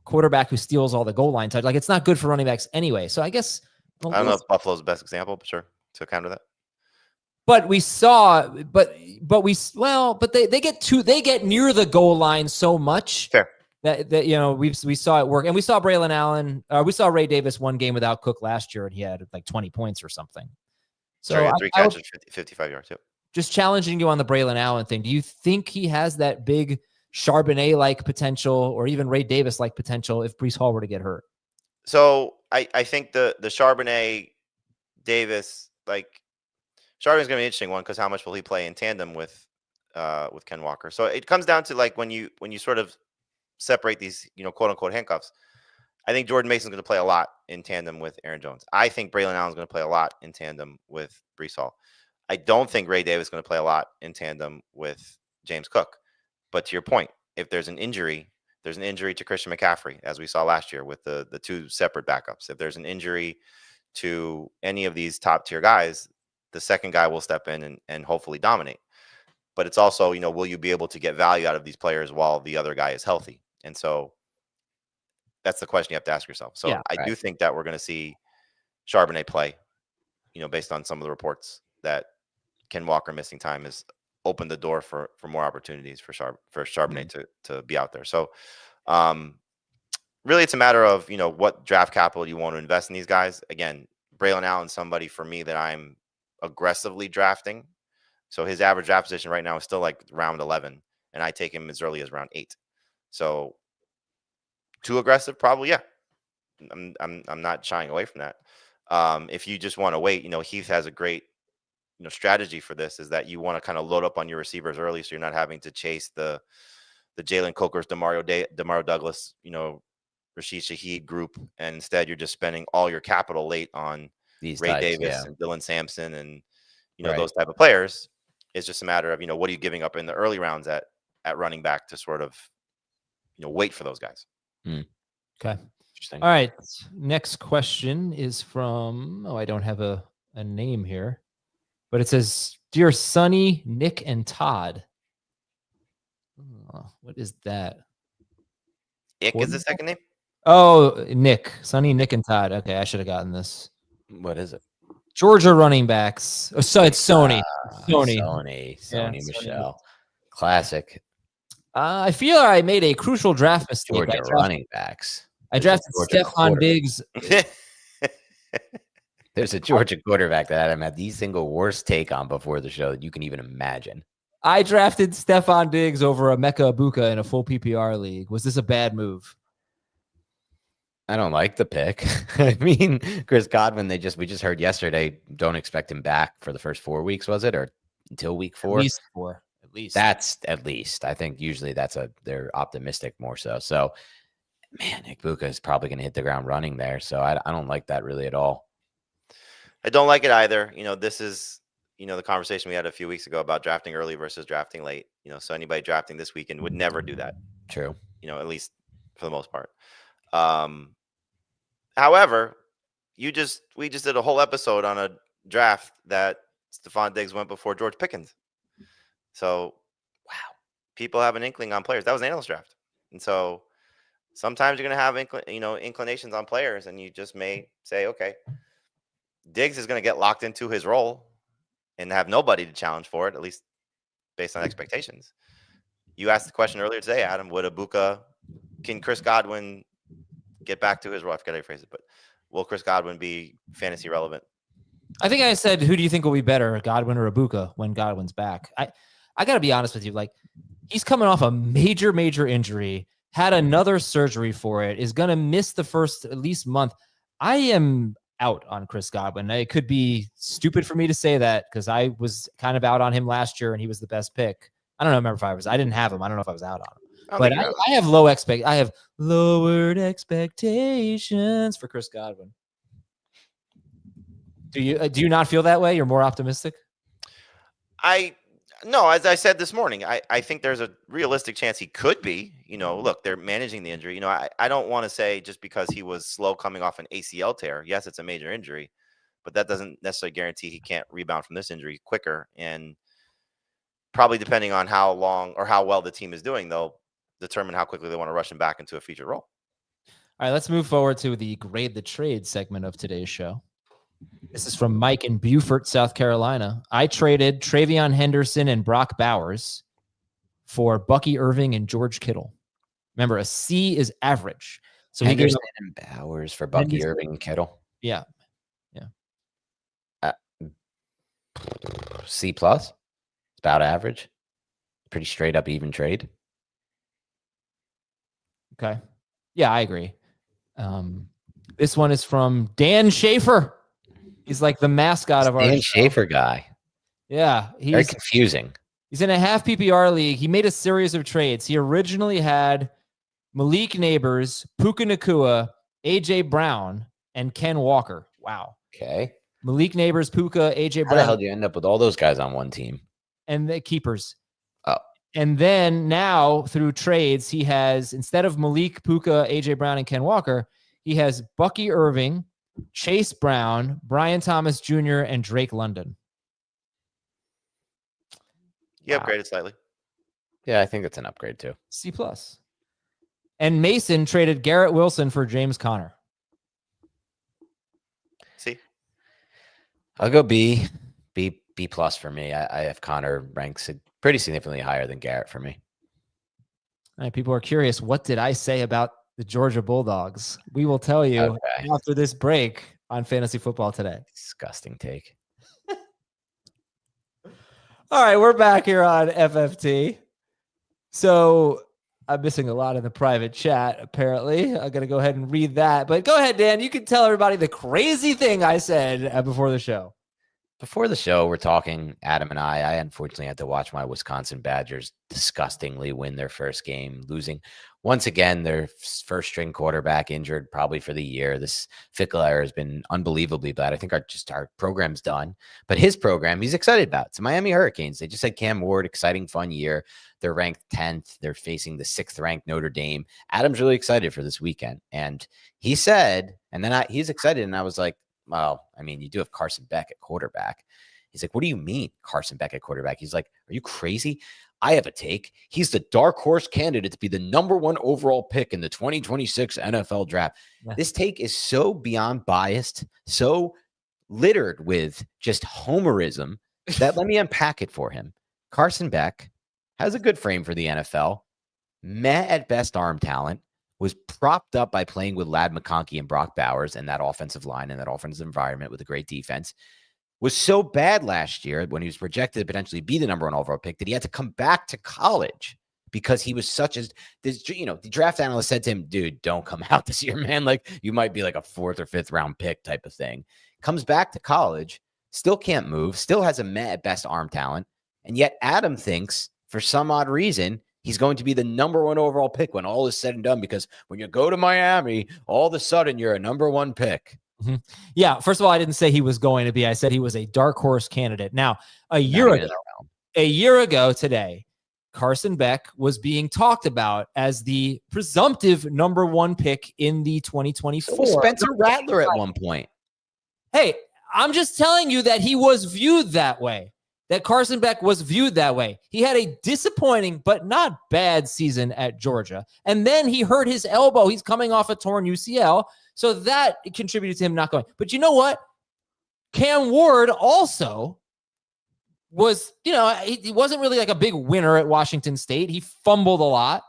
quarterback who steals all the goal line touch. Like, it's not good for running backs anyway. So I guess I don't know if Buffalo's the best example, but sure, to counter that. But we saw, but they get near the goal line so much. Fair. That we saw it work, and we saw Braylon Allen. We saw Ray Davis one game without Cook last year, and he had like 20 points or something. So sure, 3 catches, 55 yards too. Just challenging you on the Braylon Allen thing. Do you think he has that big Charbonnet-like potential, or even Ray Davis-like potential if Breece Hall were to get hurt? So I think the Charbonnet Davis, Charbonnet's going to be an interesting one because how much will he play in tandem with Ken Walker? So it comes down to when you sort of separate these, quote unquote handcuffs. I think Jordan Mason's going to play a lot in tandem with Aaron Jones. I think Braylon Allen's going to play a lot in tandem with Breece Hall. I don't think Ray Davis is going to play a lot in tandem with James Cook. But to your point, if there's an injury, there's an injury to Christian McCaffrey, as we saw last year with the two separate backups. If there's an injury to any of these top tier guys, the second guy will step in and hopefully dominate. But it's also, will you be able to get value out of these players while the other guy is healthy? And so that's the question you have to ask yourself. So Yeah, I do think that we're going to see Charbonnet play, based on some of the reports that Ken Walker missing time has opened the door for more opportunities for Charbonnet to be out there. So really it's a matter of, what draft capital you want to invest in these guys. Again, Braylon Allen's somebody for me that I'm aggressively drafting. So his average draft position right now is still like round 11, and I take him as early as round 8. So too aggressive, probably, yeah. I'm not shying away from that. If you just want to wait, Heath has a great strategy for this, is that you want to kind of load up on your receivers early, so you're not having to chase the Jalen Cokers, Demario Douglas, Rashid Shaheed group, and instead you're just spending all your capital late on These Ray types, Davis and Dylan Sampson and Right. those type of players. It's just a matter of what are you giving up in the early rounds at running back to sort of wait for those guys. Okay. Interesting. All right. Next question is from, I don't have a name here, but it says, Dear Sonny, Nick, and Todd. Oh, what is that? Ick is the second name? Oh, Nick. Sonny, Nick, and Todd. Okay, I should have gotten this. What is it? Georgia running backs. Oh, so it's Sony. Sony Michelle. Classic. I feel I made a crucial draft mistake. Georgia running backs. I drafted Stephon Diggs. There's a Georgia quarterback that Adam had the single worst take on before the show that you can even imagine. I drafted Stephon Diggs over Emeka Ibuka in a full PPR league. Was this a bad move? I don't like the pick. I mean, Chris Godwin, we just heard yesterday, don't expect him back for the first 4 weeks, was it? Or until week 4? At least 4. At least. That's at least. I think usually they're optimistic more so. So, man, Ibuka is probably going to hit the ground running there. So I don't like that really at all. I don't like it either. This is, the conversation we had a few weeks ago about drafting early versus drafting late. So anybody drafting this weekend would never do that. True. At least for the most part. However, we just did a whole episode on a draft that Stephon Diggs went before George Pickens. So, wow, people have an inkling on players. That was an analyst draft, and so sometimes you're going to have inclinations on players, and you just may say, okay, Diggs is going to get locked into his role and have nobody to challenge for it, at least based on expectations. You asked the question earlier today, Adam, can Chris Godwin get back to his role? I forgot how to phrase it, but will Chris Godwin be fantasy relevant? I think I said, who do you think will be better, Godwin or Ibuka, when Godwin's back? I got to be honest with you. Like, he's coming off a major injury, had another surgery for it, is going to miss the first at least month. I am out on Chris Godwin. It could be stupid for me to say that because I was kind of out on him last year and he was the best pick. I don't remember if I didn't have him. I don't know if I was out on him. But I have lowered expectations for Chris Godwin. Do you not feel that way? You're more optimistic? No, as I said this morning, I think there's a realistic chance he could be. Look, they're managing the injury. I don't want to say just because he was slow coming off an ACL tear. Yes, it's a major injury, but that doesn't necessarily guarantee he can't rebound from this injury quicker. And probably depending on how long or how well the team is doing, they'll determine how quickly they want to rush him back into a featured role. All right, let's move forward to the Grade the Trade segment of today's show. This is from Mike in Beaufort, South Carolina. I traded Travion Henderson and Brock Bowers for Bucky Irving and George Kittle. Remember, a C is average. So Henderson and Bowers for Bucky Irving and Kittle. Yeah. C plus. It's about average. Pretty straight up even trade. Okay. Yeah, I agree. This one is from Dan Schaefer. He's like the mascot of our Dan Schaefer guy. Yeah. Very confusing. He's in a half PPR league. He made a series of trades. He originally had Malik Neighbors, Puka Nacua, AJ Brown, and Ken Walker. Wow. Okay. Malik Neighbors, Puka, AJ Brown. How the hell do you end up with all those guys on one team? And the keepers. Oh. And then now through trades, he has, instead of Malik, Puka, AJ Brown, and Ken Walker, he has Bucky Irving, Chase Brown, Brian Thomas Jr., and Drake London. He upgraded slightly. Yeah, I think it's an upgrade too. C+. And Mason traded Garrett Wilson for James Conner. See? I'll go B plus for me. I have Connor ranks pretty significantly higher than Garrett for me. All right, people are curious. What did I say about the Georgia Bulldogs? We will tell you after this break on Fantasy Football Today. Disgusting take. All right, we're back here on FFT. So I'm missing a lot in the private chat, apparently. I'm going to go ahead and read that. But go ahead, Dan. You can tell everybody the crazy thing I said before the show. Before the show, we're talking, Adam and I unfortunately had to watch my Wisconsin Badgers disgustingly win their first game, losing once again their first string quarterback injured probably for the year. This Fickler has been unbelievably bad. I think our program's done, but his program he's excited about. It's the Miami Hurricanes. They just had Cam Ward, exciting, fun year. They're ranked 10th. They're facing the 6th ranked Notre Dame. Adam's really excited for this weekend. And he said, and then he's excited. And I was like, well, I mean, you do have Carson Beck at quarterback. He's like, what do you mean Carson Beck at quarterback? He's like, are you crazy? I have a take. He's the dark horse candidate to be the #1 overall pick in the 2026 NFL draft. Yeah. This take is so beyond biased, so littered with just homerism that let me unpack it for him. Carson Beck has a good frame for the NFL, meh at best arm talent, was propped up by playing with Ladd McConkey and Brock Bowers and that offensive line and that offensive environment with a great defense, was so bad last year when he was projected to potentially be the #1 overall pick that he had to come back to college because he was such as this, the draft analyst said to him, dude, don't come out this year, man. Like you might be like a 4th or 5th round pick type of thing. Comes back to college, still can't move, still has a meh at best arm talent. And yet Adam thinks for some odd reason, he's going to be the #1 overall pick when all is said and done, because when you go to Miami, all of a sudden you're a #1 pick. Mm-hmm. Yeah. First of all, I didn't say he was going to be. I said he was a dark horse candidate. Now, a year ago today, Carson Beck was being talked about as the presumptive #1 pick in the 2024. So Spencer Rattler at one point. Hey, I'm just telling you that he was viewed that way. That Carson Beck was viewed that way. He had a disappointing but not bad season at Georgia. And then he hurt his elbow. He's coming off a torn UCL. So that contributed to him not going. But you know what? Cam Ward also was, he wasn't really like a big winner at Washington State. He fumbled a lot.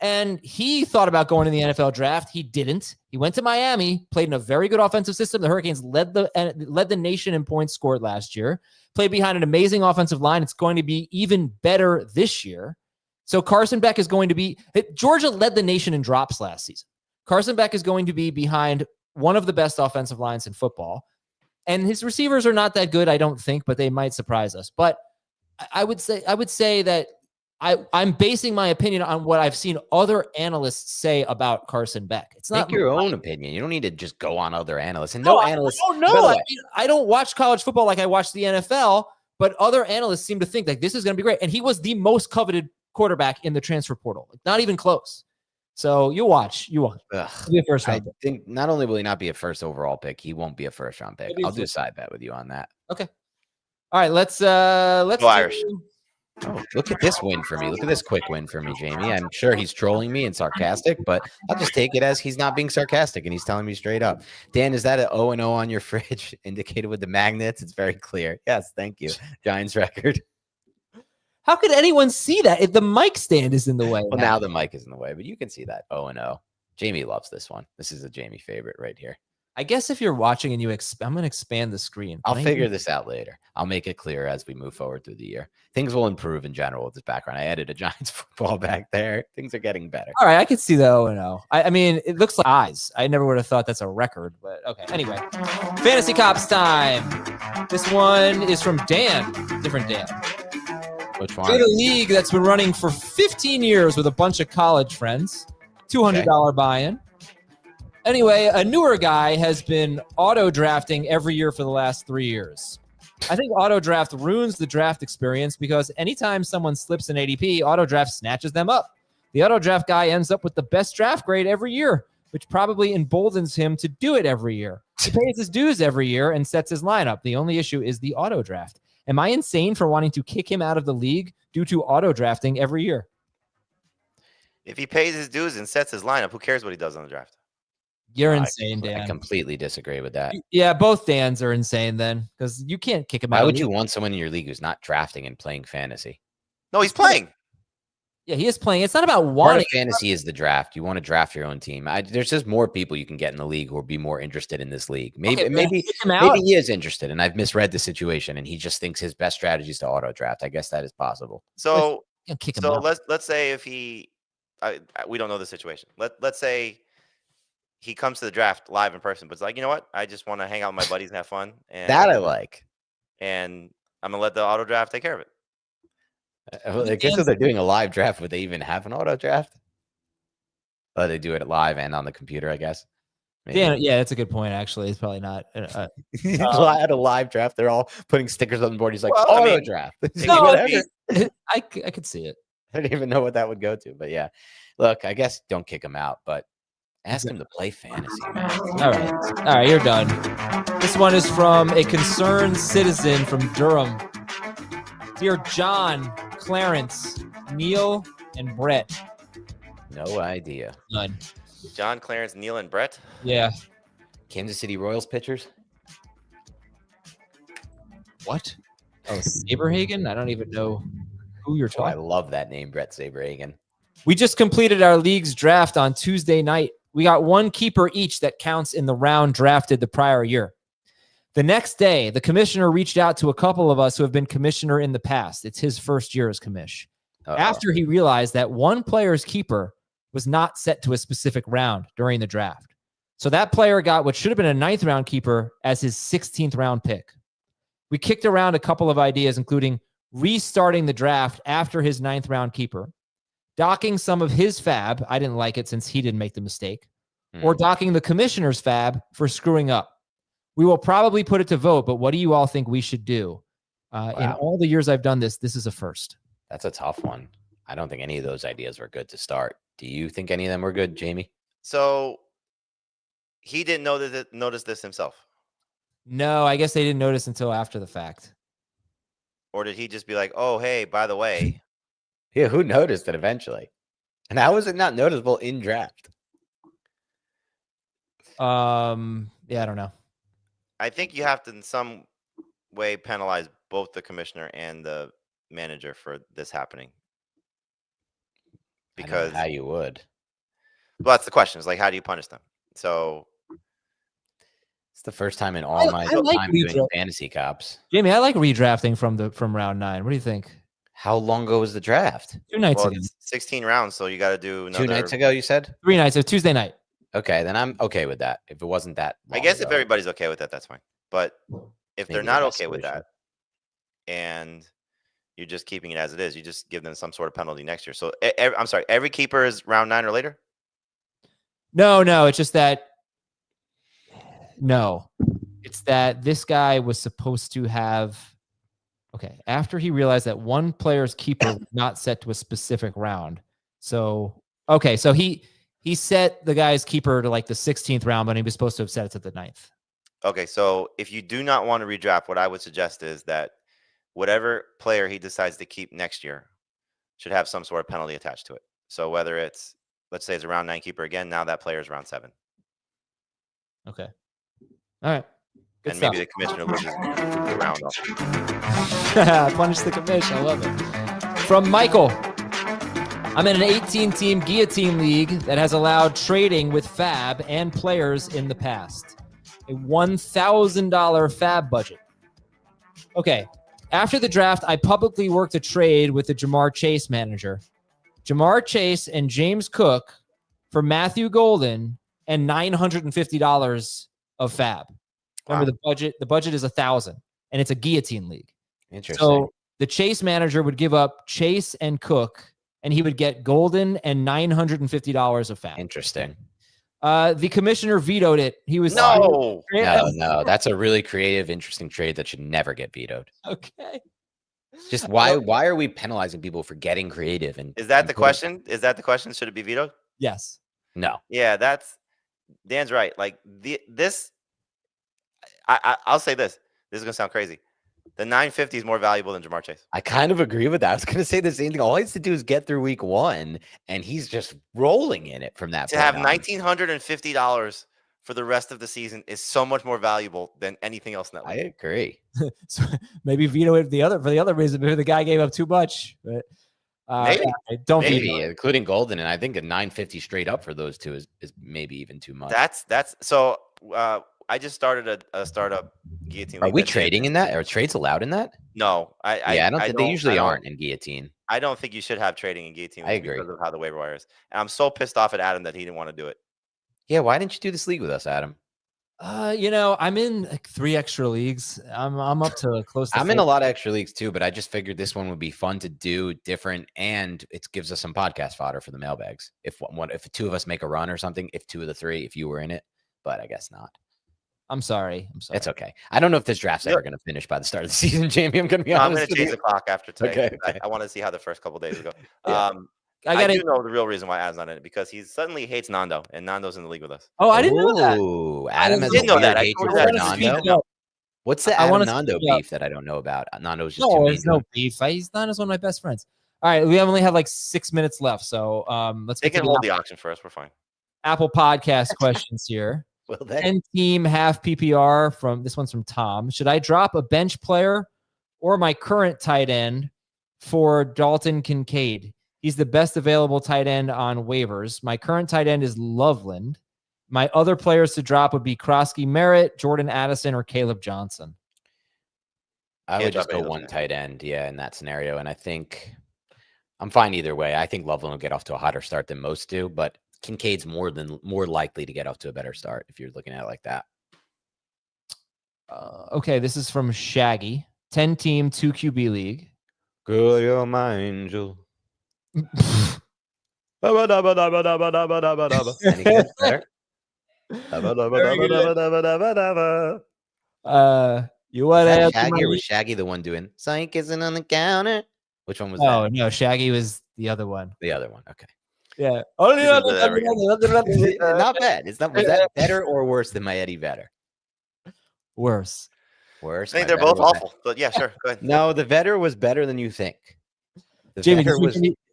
And he thought about going to the NFL draft. He didn't. He went to Miami, played in a very good offensive system. The Hurricanes led the nation in points scored last year. Played behind an amazing offensive line. It's going to be even better this year. So Carson Beck is going to be – Georgia led the nation in drops last season. Carson Beck is going to be behind one of the best offensive lines in football. And his receivers are not that good, I don't think, but they might surprise us. But I would say that I'm basing my opinion on what I've seen other analysts say about Carson Beck. It's not Make your own opinion. You don't need to just go on other analysts. And analysts. I don't watch college football like I watch the NFL, but other analysts seem to think like this is going to be great. And he was the most coveted quarterback in the transfer portal. Like, not even close. So you watch. Be a first round pick. Think not only will he not be a first overall pick, he won't be a first round pick. I'll do a side bet with you on that. Okay. All right. Let's Irish. Oh, look at this win for me. Look at this quick win for me, Jamie. I'm sure he's trolling me and sarcastic, but I'll just take it as he's not being sarcastic and he's telling me straight up. Dan, is that an 0-0 on your fridge indicated with the magnets? It's very clear. Yes, thank you. Giants record. How could anyone see that if the mic stand is in the way? Well, now the mic is in the way, but you can see that 0-0. Jamie loves this one. This is a Jamie favorite right here. I guess if you're watching and I'm going to expand the screen. I'll figure this out later. I'll make it clear as we move forward through the year. Things will improve in general with this background. I added a Giants football back there. Things are getting better. All right, I can see the 0-0. I mean, it looks like eyes. I never would have thought that's a record, but okay. Anyway, Fantasy Cops time. This one is from Dan. Different Dan. Which one? In a league that's been running for 15 years with a bunch of college friends. $200 buy-in. Anyway, a newer guy has been auto-drafting every year for the last 3 years. I think auto draft ruins the draft experience because anytime someone slips an ADP, auto draft snatches them up. The auto draft guy ends up with the best draft grade every year, which probably emboldens him to do it every year. He pays his dues every year and sets his lineup. The only issue is the auto draft. Am I insane for wanting to kick him out of the league due to auto drafting every year? If he pays his dues and sets his lineup, who cares what he does on the draft? You're insane, I Dan. completely disagree with that. Yeah, both Dans are insane then because you can't kick him out. Why would you want someone in your league who's not drafting and playing fantasy? No, he's playing. Yeah, he is playing. It's not about Part wanting. of fantasy is the draft. You want to draft your own team. There's just more people you can get in the league who will be more interested in this league. Maybe he is interested, and I've misread the situation, and he just thinks his best strategy is to auto draft. I guess that is possible. So kick him out. let's say if he, we don't know the situation. Let's say he comes to the draft live in person, but it's like, you know what? I just want to hang out with my buddies and have fun. And That I like. And I'm gonna let the auto draft take care of it. I guess if they're doing a live draft, would they even have an auto draft? Oh, they do it live and on the computer, I guess. Yeah, that's a good point. Actually, it's probably not. At a live draft, they're all putting stickers on the board. He's like, Well, auto draft. No, Whatever. I could see it. I don't even know what that would go to, but yeah. Look, I guess don't kick him out, but ask him to play fantasy. Man. All right, you're done. This one is from a concerned citizen from Durham. Dear John, Clarence, Neil, and Brett. No idea. None. John, Clarence, Neil, and Brett. Yeah. Kansas City Royals pitchers. What? Oh, Saberhagen? I don't even know who you're Oh, I talking. love that name, Brett Saberhagen. We just completed our league's draft on Tuesday night. We got one keeper each that counts in the round drafted the prior year. The next day, the commissioner reached out to a couple of us who have been commissioner in the past. It's his first year as commish. After he realized that one player's keeper was not set to a specific round during the draft. So that player got what should have been a 9th round keeper as his 16th round pick. We kicked around a couple of ideas, including restarting the draft after his 9th round keeper, docking some of his fab. I didn't like it since he didn't make the mistake, or docking the commissioner's fab for screwing up. We will probably put it to vote, but what do you all think we should do? In all the years I've done this, this is a first. That's a tough one. I don't think any of those ideas were good to start. Do you think any of them were good, Jamie? So he didn't notice this himself. No, I guess they didn't notice until after the fact. Or did he just be like, oh, hey, by the way? Yeah, who noticed it eventually? And how was it not noticeable in draft? Yeah, I don't know. I think you have to in some way penalize both the commissioner and the manager for this happening. Because how you would. Well, that's the question. It's like, how do you punish them? So it's the first time in all my time doing fantasy cops. Jamie, I like redrafting from round 9. What do you think? How long ago was the draft? 2 nights ago. 16 rounds, so you got to do another. 2 nights ago, you said? 3 nights. So Tuesday night. Okay, then I'm okay with that. If it wasn't that long I guess ago. if everybody's okay with that, that's fine. But if Maybe they're the not best okay with solution. that, and you're just keeping it as it is, you just give them some sort of penalty next year. So I'm sorry, every keeper is round 9 or later? No, it's just that. No, it's that this guy was supposed to have. Okay, after he realized that one player's keeper was not set to a specific round. So, okay, so he set the guy's keeper to like the 16th round, but he was supposed to have set it to the 9th. Okay, so if you do not want to redraft, what I would suggest is that whatever player he decides to keep next year should have some sort of penalty attached to it. So whether it's, let's say it's a round 9 keeper again, now that player is round 7. Okay. All right. Good and stuff. maybe the commissioner loses the round off. Punish the commission. I love it. From Michael. I'm in an 18-team guillotine league that has allowed trading with fab and players in the past. A $1,000 fab budget. Okay. After the draft, I publicly worked a trade with the Jamar Chase manager. Jamar Chase and James Cook for Matthew Golden and $950 of fab. Remember the budget is $1,000 and it's a guillotine league. Interesting. So the Chase manager would give up Chase and Cook and he would get Golden and $950 of fab. Interesting. The commissioner vetoed it. He was No. No. That's a really creative, interesting trade that should never get vetoed. Okay. Just why are we penalizing people for getting creative? And Is that the question? Is that the question? Should it be vetoed? Yes. No. Yeah, Dan's right. Like this, I'll say this. This is gonna sound crazy. The 950 is more valuable than Jamar Chase. I kind of agree with that. I was going to say the same thing. All he has to do is get through week 1, and he's just rolling in it from that To point have on. $1,950 for the rest of the season is so much more valuable than anything else in that I league. agree. So maybe veto it for the other reason. Maybe the guy gave up too much. But Maybe. don't Maybe, veto it. including Golden, and I think a 950 straight up for those two is maybe even too much. That's so. I just started a startup guillotine. Are league we that Dan trading did. in that? Are trades allowed in that? No, I don't think they usually aren't in guillotine. I don't think you should have trading in guillotine. I agree. Because of how the waiver wire is. And I'm so pissed off at Adam that he didn't want to do it. Yeah, why didn't you do this league with us, Adam? I'm in like 3 extra leagues. I'm up to close to I'm 4. in a lot of extra leagues too, but I just figured this one would be fun to do, different, and it gives us some podcast fodder for the mailbags. If 2 of us make a run or something, if 2 of the 3, if you were in it, but I guess not. I'm sorry. It's okay. I don't know if this draft's ever going to finish by the start of the season, Jamie. I'm going to be honest. I'm going to change the clock after today. Okay. I want to see how the first couple days go. Yeah. I do know the real reason why Adam's not in it, because he suddenly hates Nando, and Nando's in the league with us. Oh, I didn't know that. Ooh, Adam has didn't know that. I hatred told for you that. Nando. What's the I Adam wanna Nando speak up. beef that I don't know about? Nando's just too No, mean there's to no him. beef. He's not as one of my best friends. All right, we only have like 6 minutes left, so let's They get to can hold the auction for us. We're fine. Apple Podcast questions here. Well, then 10-team half PPR from this one's from Tom. Should I drop a bench player or my current tight end for Dalton Kincaid? He's the best available tight end on waivers. My current tight end is Loveland. My other players to drop would be Krosky Merritt, Jordan Addison, or Caleb Johnson. I would just go one tight end, in that scenario. And I think I'm fine either way. I think Loveland will get off to a hotter start than most do, but Kincaid's more likely to get off to a better start if you're looking at it like that. Okay, this is from Shaggy. 10-team, 2 QB league. Girl, you're my angel. Any good? Better? You want to Was that Shaggy, or was Shaggy the one doing Psych isn't on the counter? Which one was that? Oh, no, Shaggy was the other one. The other one. Okay. Yeah. Not bad. Was that better or worse than my Eddie Vedder? Worse. Worse. I think they're both awful. But yeah, sure. Go ahead. No, the Vedder was better than you think. Jamie,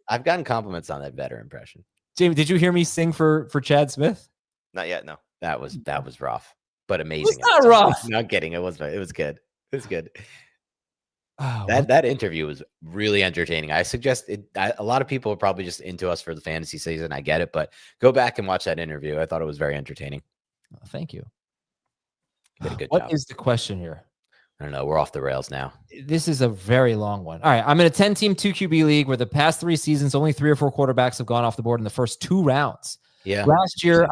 I've gotten compliments on that Vedder impression. Jamie, did you hear me sing for Chad Smith? Not yet. No. That was rough, but amazing. It's not rough. Not kidding. It was good. It was good. Oh, That interview was really entertaining. I suggest a lot of people are probably just into us for the fantasy season. I get it, but go back and watch that interview. I thought it was very entertaining. Thank you. Did a good What job. is the question here? I don't know. We're off the rails now. This is a very long one. All right. I'm in a 10-team, 2 QB league where the past 3 seasons, only 3 or 4 quarterbacks have gone off the board in the first 2 rounds. Yeah. Last year,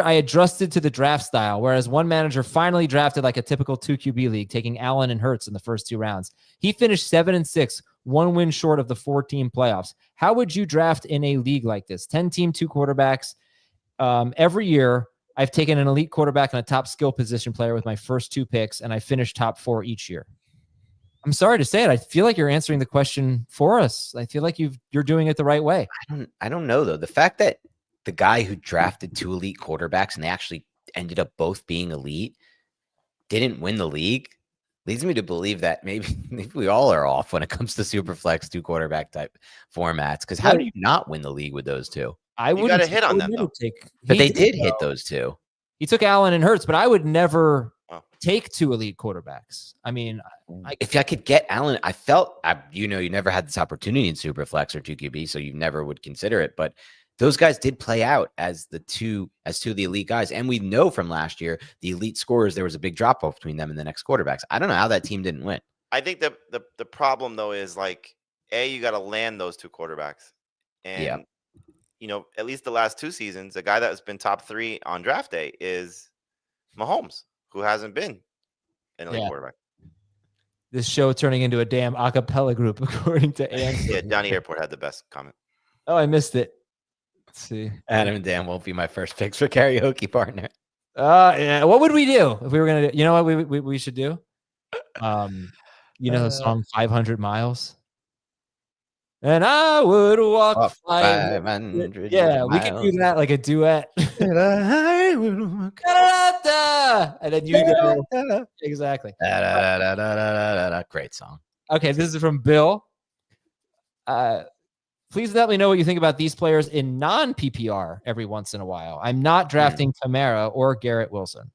I adjusted to the draft style, whereas one manager finally drafted like a typical 2 QB league, taking Allen and Hurts in the first 2 rounds. He finished 7-6, 1 win short of the 4-team playoffs. How would you draft in a league like this? 10-team, 2 quarterbacks. Every year, I've taken an elite quarterback and a top skill position player with my first 2 picks, and I finished top 4 each year. I'm sorry to say it. I feel like you're answering the question for us. I feel like you're doing it the right way. I don't know though. The fact that the guy who drafted 2 elite quarterbacks and they actually ended up both being elite didn't win the league leads me to believe that maybe we all are off when it comes to super flex 2 quarterback type formats. Because how do you not win the league with those 2? You got to hit on them though. But they did hit those 2. He took Allen and Hurts, but I would never take 2 elite quarterbacks. I mean, if I could get Allen, I felt you never had this opportunity in super flex or 2 QB, so you never would consider it. But those guys did play out as 2 of the elite guys. And we know from last year, the elite scorers, there was a big drop off between them and the next quarterbacks. I don't know how that team didn't win. I think the problem though is like, you got to land those 2 quarterbacks. And at least the last 2 seasons, a guy that has been top 3 on draft day is Mahomes, who hasn't been an elite quarterback. This show turning into a damn a cappella group, according to Ann. Yeah, Johnny Airport had the best comment. Oh, I missed it. Let's see. Adam and Dan won't be my first picks for karaoke partner. Yeah. What would we do if we were gonna do? You know what we should do? The song 500 Miles. And I would walk 500 Yeah, we could do miles. that like a duet. And I would walk. And then you go. Exactly. Great song. Okay, this is from Bill. Please let me know what you think about these players in non-PPR every once in a while. I'm not drafting Kamara or Garrett Wilson.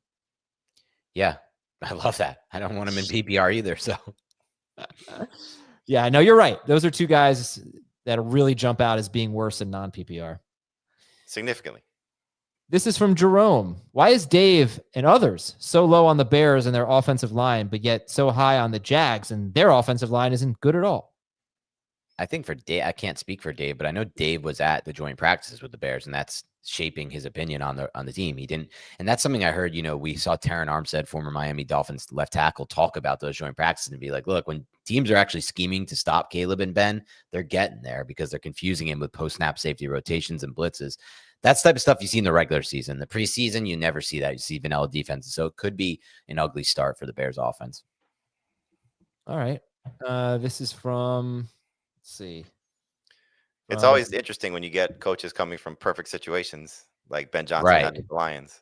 Yeah, I love that. I don't want him in PPR either. So, yeah, no, you're right. Those are two guys that really jump out as being worse in non-PPR. Significantly. This is from Jerome. Why is Dave and others so low on the Bears and their offensive line, but yet so high on the Jags and their offensive line isn't good at all? I think for Dave, I can't speak for Dave, but I know Dave was at the joint practices with the Bears, and that's shaping his opinion on the team. He didn't, and that's something I heard. We saw Terran Armstead, former Miami Dolphins left tackle, talk about those joint practices and be like, "Look, when teams are actually scheming to stop Caleb and Ben, they're getting there because they're confusing him with post-snap safety rotations and blitzes." That's the type of stuff you see in the regular season. The preseason, you never see that. You see vanilla defenses, so it could be an ugly start for the Bears offense. All right, this is from. Let's see. It's always interesting when you get coaches coming from perfect situations like Ben Johnson had with the Lions.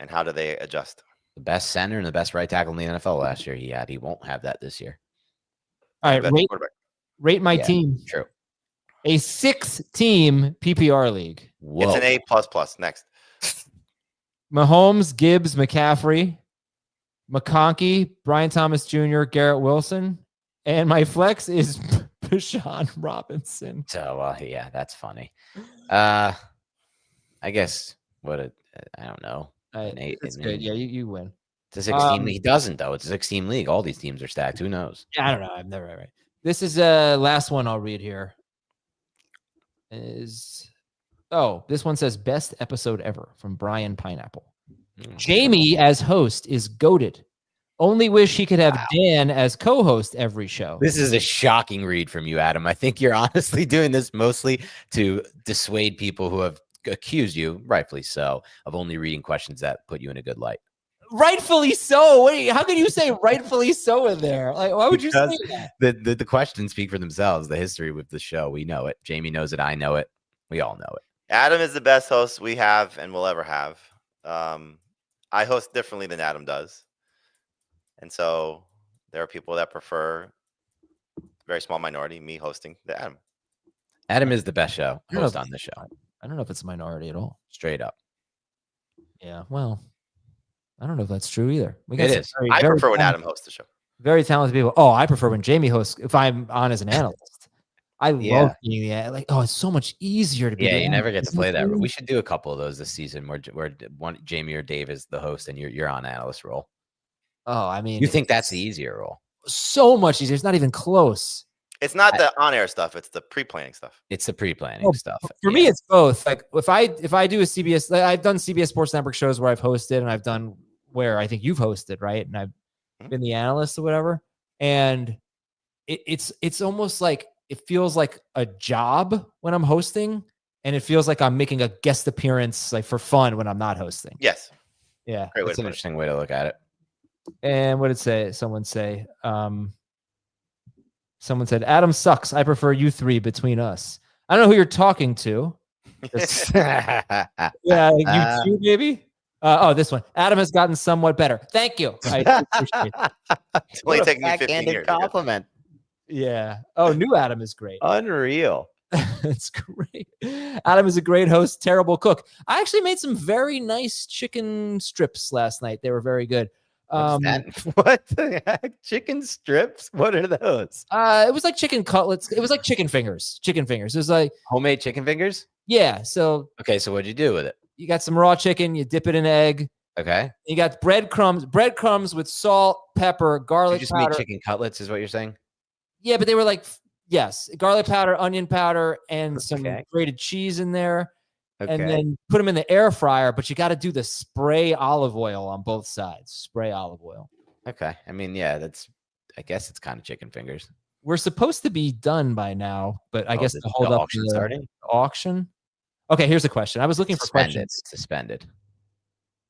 And how do they adjust? The best center and the best right tackle in the NFL last year he had. He won't have that this year. All right, rate my team. True. A 6-team PPR league. Whoa. It's an A++. Next. Mahomes, Gibbs, McCaffrey, McConkey, Brian Thomas Jr., Garrett Wilson. And my flex is Bijan Robinson. So, yeah, that's funny. I guess I don't know. It's good. Yeah, you win. It's a 16 league. He doesn't, though. It's a 16 league. All these teams are stacked. Who knows? Yeah, I don't know. I'm never right. This is last one I'll read here. This one says best episode ever from Brian Pineapple. Jamie as host is goated. Only wish he could have Dan as co-host every show. This is a shocking read from you, Adam. I think you're honestly doing this mostly to dissuade people who have accused you, rightfully so, of only reading questions that put you in a good light. Rightfully so. How can you say rightfully so in there? Like, why would you say that? The questions speak for themselves. The history with the show, we know it. Jamie knows it. I know it. We all know it. Adam is the best host we have and will ever have. I host differently than Adam does. And so there are people that prefer a very small minority, me hosting the Adam. Adam is the best host on the show. I don't know if it's a minority at all. Straight up. Yeah, well, I don't know if that's true either. It is. I prefer when Adam hosts the show. Very talented people. Oh, I prefer when Jamie hosts if I'm on as an analyst. I love being it's so much easier to be. Yeah, you never get to play that. We should do a couple of those this season where one Jamie or Dave is the host and you're on analyst role. Oh, I mean, you think that's the easier role? So much easier. It's not even close. It's not the on-air stuff. It's the pre-planning stuff. It's the pre-planning stuff. For me, it's both. Like if I do a CBS, I've done CBS Sports Network shows where I've hosted, and I've done where I think you've hosted, right? And I've been the analyst or whatever. And it's almost like it feels like a job when I'm hosting, and it feels like I'm making a guest appearance like for fun when I'm not hosting. Yes. Yeah. It's an interesting way to look at it. And what did it say? Someone said, Adam sucks. I prefer you three between us. I don't know who you're talking to. Yeah, you two, maybe. This one. Adam has gotten somewhat better. Thank you. I appreciate it. It's only taking me 15 years. Compliment. Yeah. Oh, new Adam is great. Unreal. It's great. Adam is a great host, terrible cook. I actually made some very nice chicken strips last night. They were very good. What the heck? Chicken strips? What are those? It was like chicken cutlets. It was like chicken fingers. It was like homemade chicken fingers. Yeah. So what'd you do with it? You got some raw chicken. You dip it in egg. Okay. You got breadcrumbs with salt, pepper, garlic you just powder. made chicken cutlets, is what you're saying? Yeah, but they were like garlic powder, onion powder, and some grated cheese in there. Okay. And then put them in the air fryer, but you got to do the spray olive oil on both sides. Spray olive oil. Okay. I mean, yeah, I guess it's kind of chicken fingers. We're supposed to be done by now, but I guess to hold up auction starting. Auction. Okay, here's a question. I was looking for Suspended. questions. Suspended.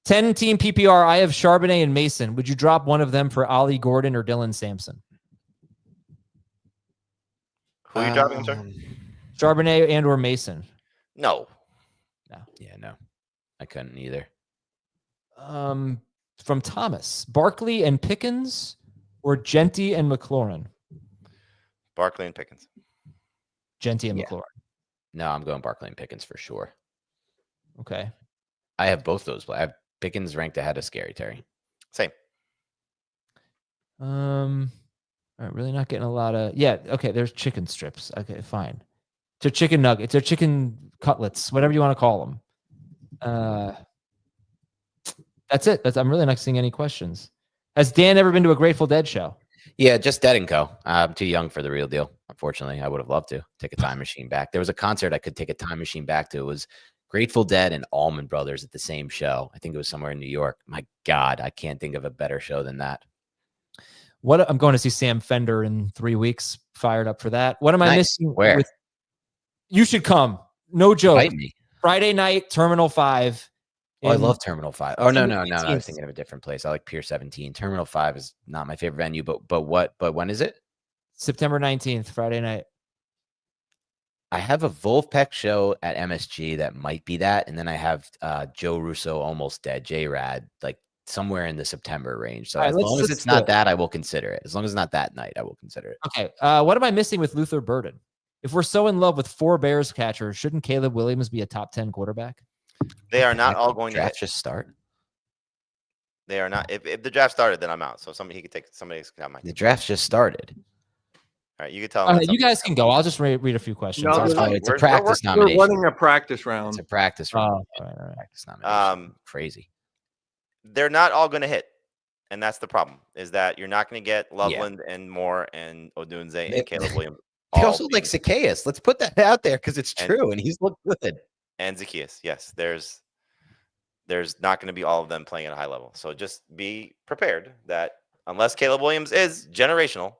10-team PPR. I have Charbonnet and Mason. Would you drop one of them for Ollie Gordon or Dylan Sampson? Who are you dropping, sir? Charbonnet and or Mason. No. Yeah, no. I couldn't either. From Thomas, Barkley and Pickens or Genty and McLaurin? Barkley and Pickens. Genty and Yeah. McLaurin. No, I'm going Barkley and Pickens for sure. Okay. I have both those. I have Pickens ranked ahead of Scary Terry. Same. All right, really not getting a lot of okay, there's chicken strips. Okay, fine. They're chicken nuggets, they're chicken cutlets, whatever you want to call them. That's it. I'm really not seeing any questions. Has Dan ever been to a Grateful Dead show? Yeah, just Dead & Co. I'm too young for the real deal. Unfortunately, I would have loved to take a time machine back. There was a concert I could take a time machine back to. It was Grateful Dead and Allman Brothers at the same show. I think it was somewhere in New York. My God, I can't think of a better show than that. I'm going to see Sam Fender in 3 weeks. Fired up for that. What am I missing? Where? You should come. No joke. Invite me. Friday night, Terminal 5. Oh, I love Terminal 5. Oh, no. I was 18th. thinking of a different place. I like Pier 17. Terminal 5 is not my favorite venue, but when is it? September 19th, Friday night. I have a Wolfpack show at MSG that might be that. And then I have Joe Russo, Almost Dead, J-Rad, like somewhere in the September range. So as long as it's not that, I will consider it. As long as it's not that night, I will consider it. Okay. What am I missing with Luther Burden? If we're so in love with 4 Bears catchers, shouldn't Caleb Williams be a top 10 quarterback? They are not all going to draft just start. They are not. If the draft started, then I'm out. So somebody could take somebody. The draft just started. All right, you can tell. You guys can go. I'll just read a few questions. No, it's a practice nomination. We're running a practice round. It's a practice round. All right. Practice nomination. Crazy. They're not all going to hit, and that's the problem. Is that you're not going to get Loveland and Moore and Odunze and Caleb Williams. They also like Zacchaeus. Let's put that out there because it's true, and he's looked good. And Zacchaeus, yes. There's not going to be all of them playing at a high level. So just be prepared that unless Caleb Williams is generational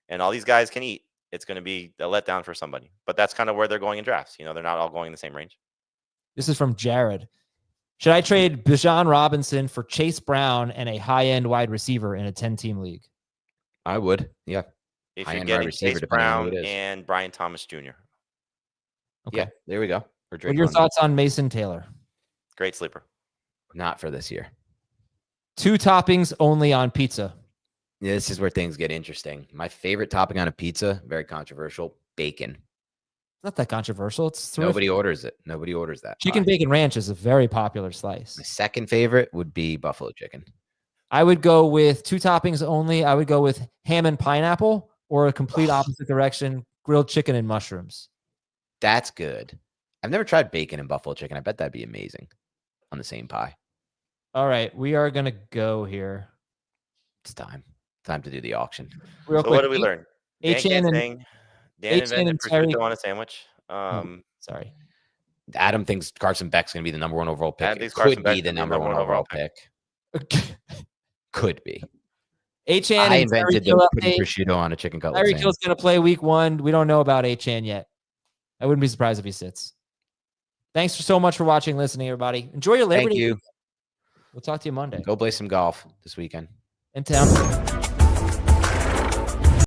and all these guys can eat, it's going to be a letdown for somebody. But that's kind of where they're going in drafts. They're not all going in the same range. This is from Jared. Should I trade Bijan Robinson for Chase Brown and a high-end wide receiver in a 10-team league? I would, yeah. If you're getting Chase Brown and Brian Thomas Jr. Okay, yeah, there we go. What are your thoughts on Mason Taylor? Great sleeper. Not for this year. 2 toppings only on pizza. Yeah, this is where things get interesting. My favorite topping on a pizza, very controversial, bacon. It's not that controversial. It's terrific. Nobody orders it. Nobody orders that. Chicken bacon ranch is a very popular slice. My second favorite would be buffalo chicken. I would go with 2 toppings only. I would go with ham and pineapple or a complete opposite direction, grilled chicken and mushrooms. That's good. I've never tried bacon and buffalo chicken. I bet that'd be amazing on the same pie. All right, we are going to go here. It's time. Time to do the auction. Real quick. What did we learn? Dan invented prosciutto on a sandwich. Sorry. Adam thinks Carson Beck's going to be the number 1 overall pick. It could be the number 1 overall pick. Could be. H-An I invented putting prosciutto on a chicken cutlet. Tyreek Hill's going to play week 1. We don't know about H-An yet. I wouldn't be surprised if he sits. Thanks so much for watching, listening, everybody. Enjoy your Liberty. Thank you. We'll talk to you Monday. Go play some golf this weekend. In town.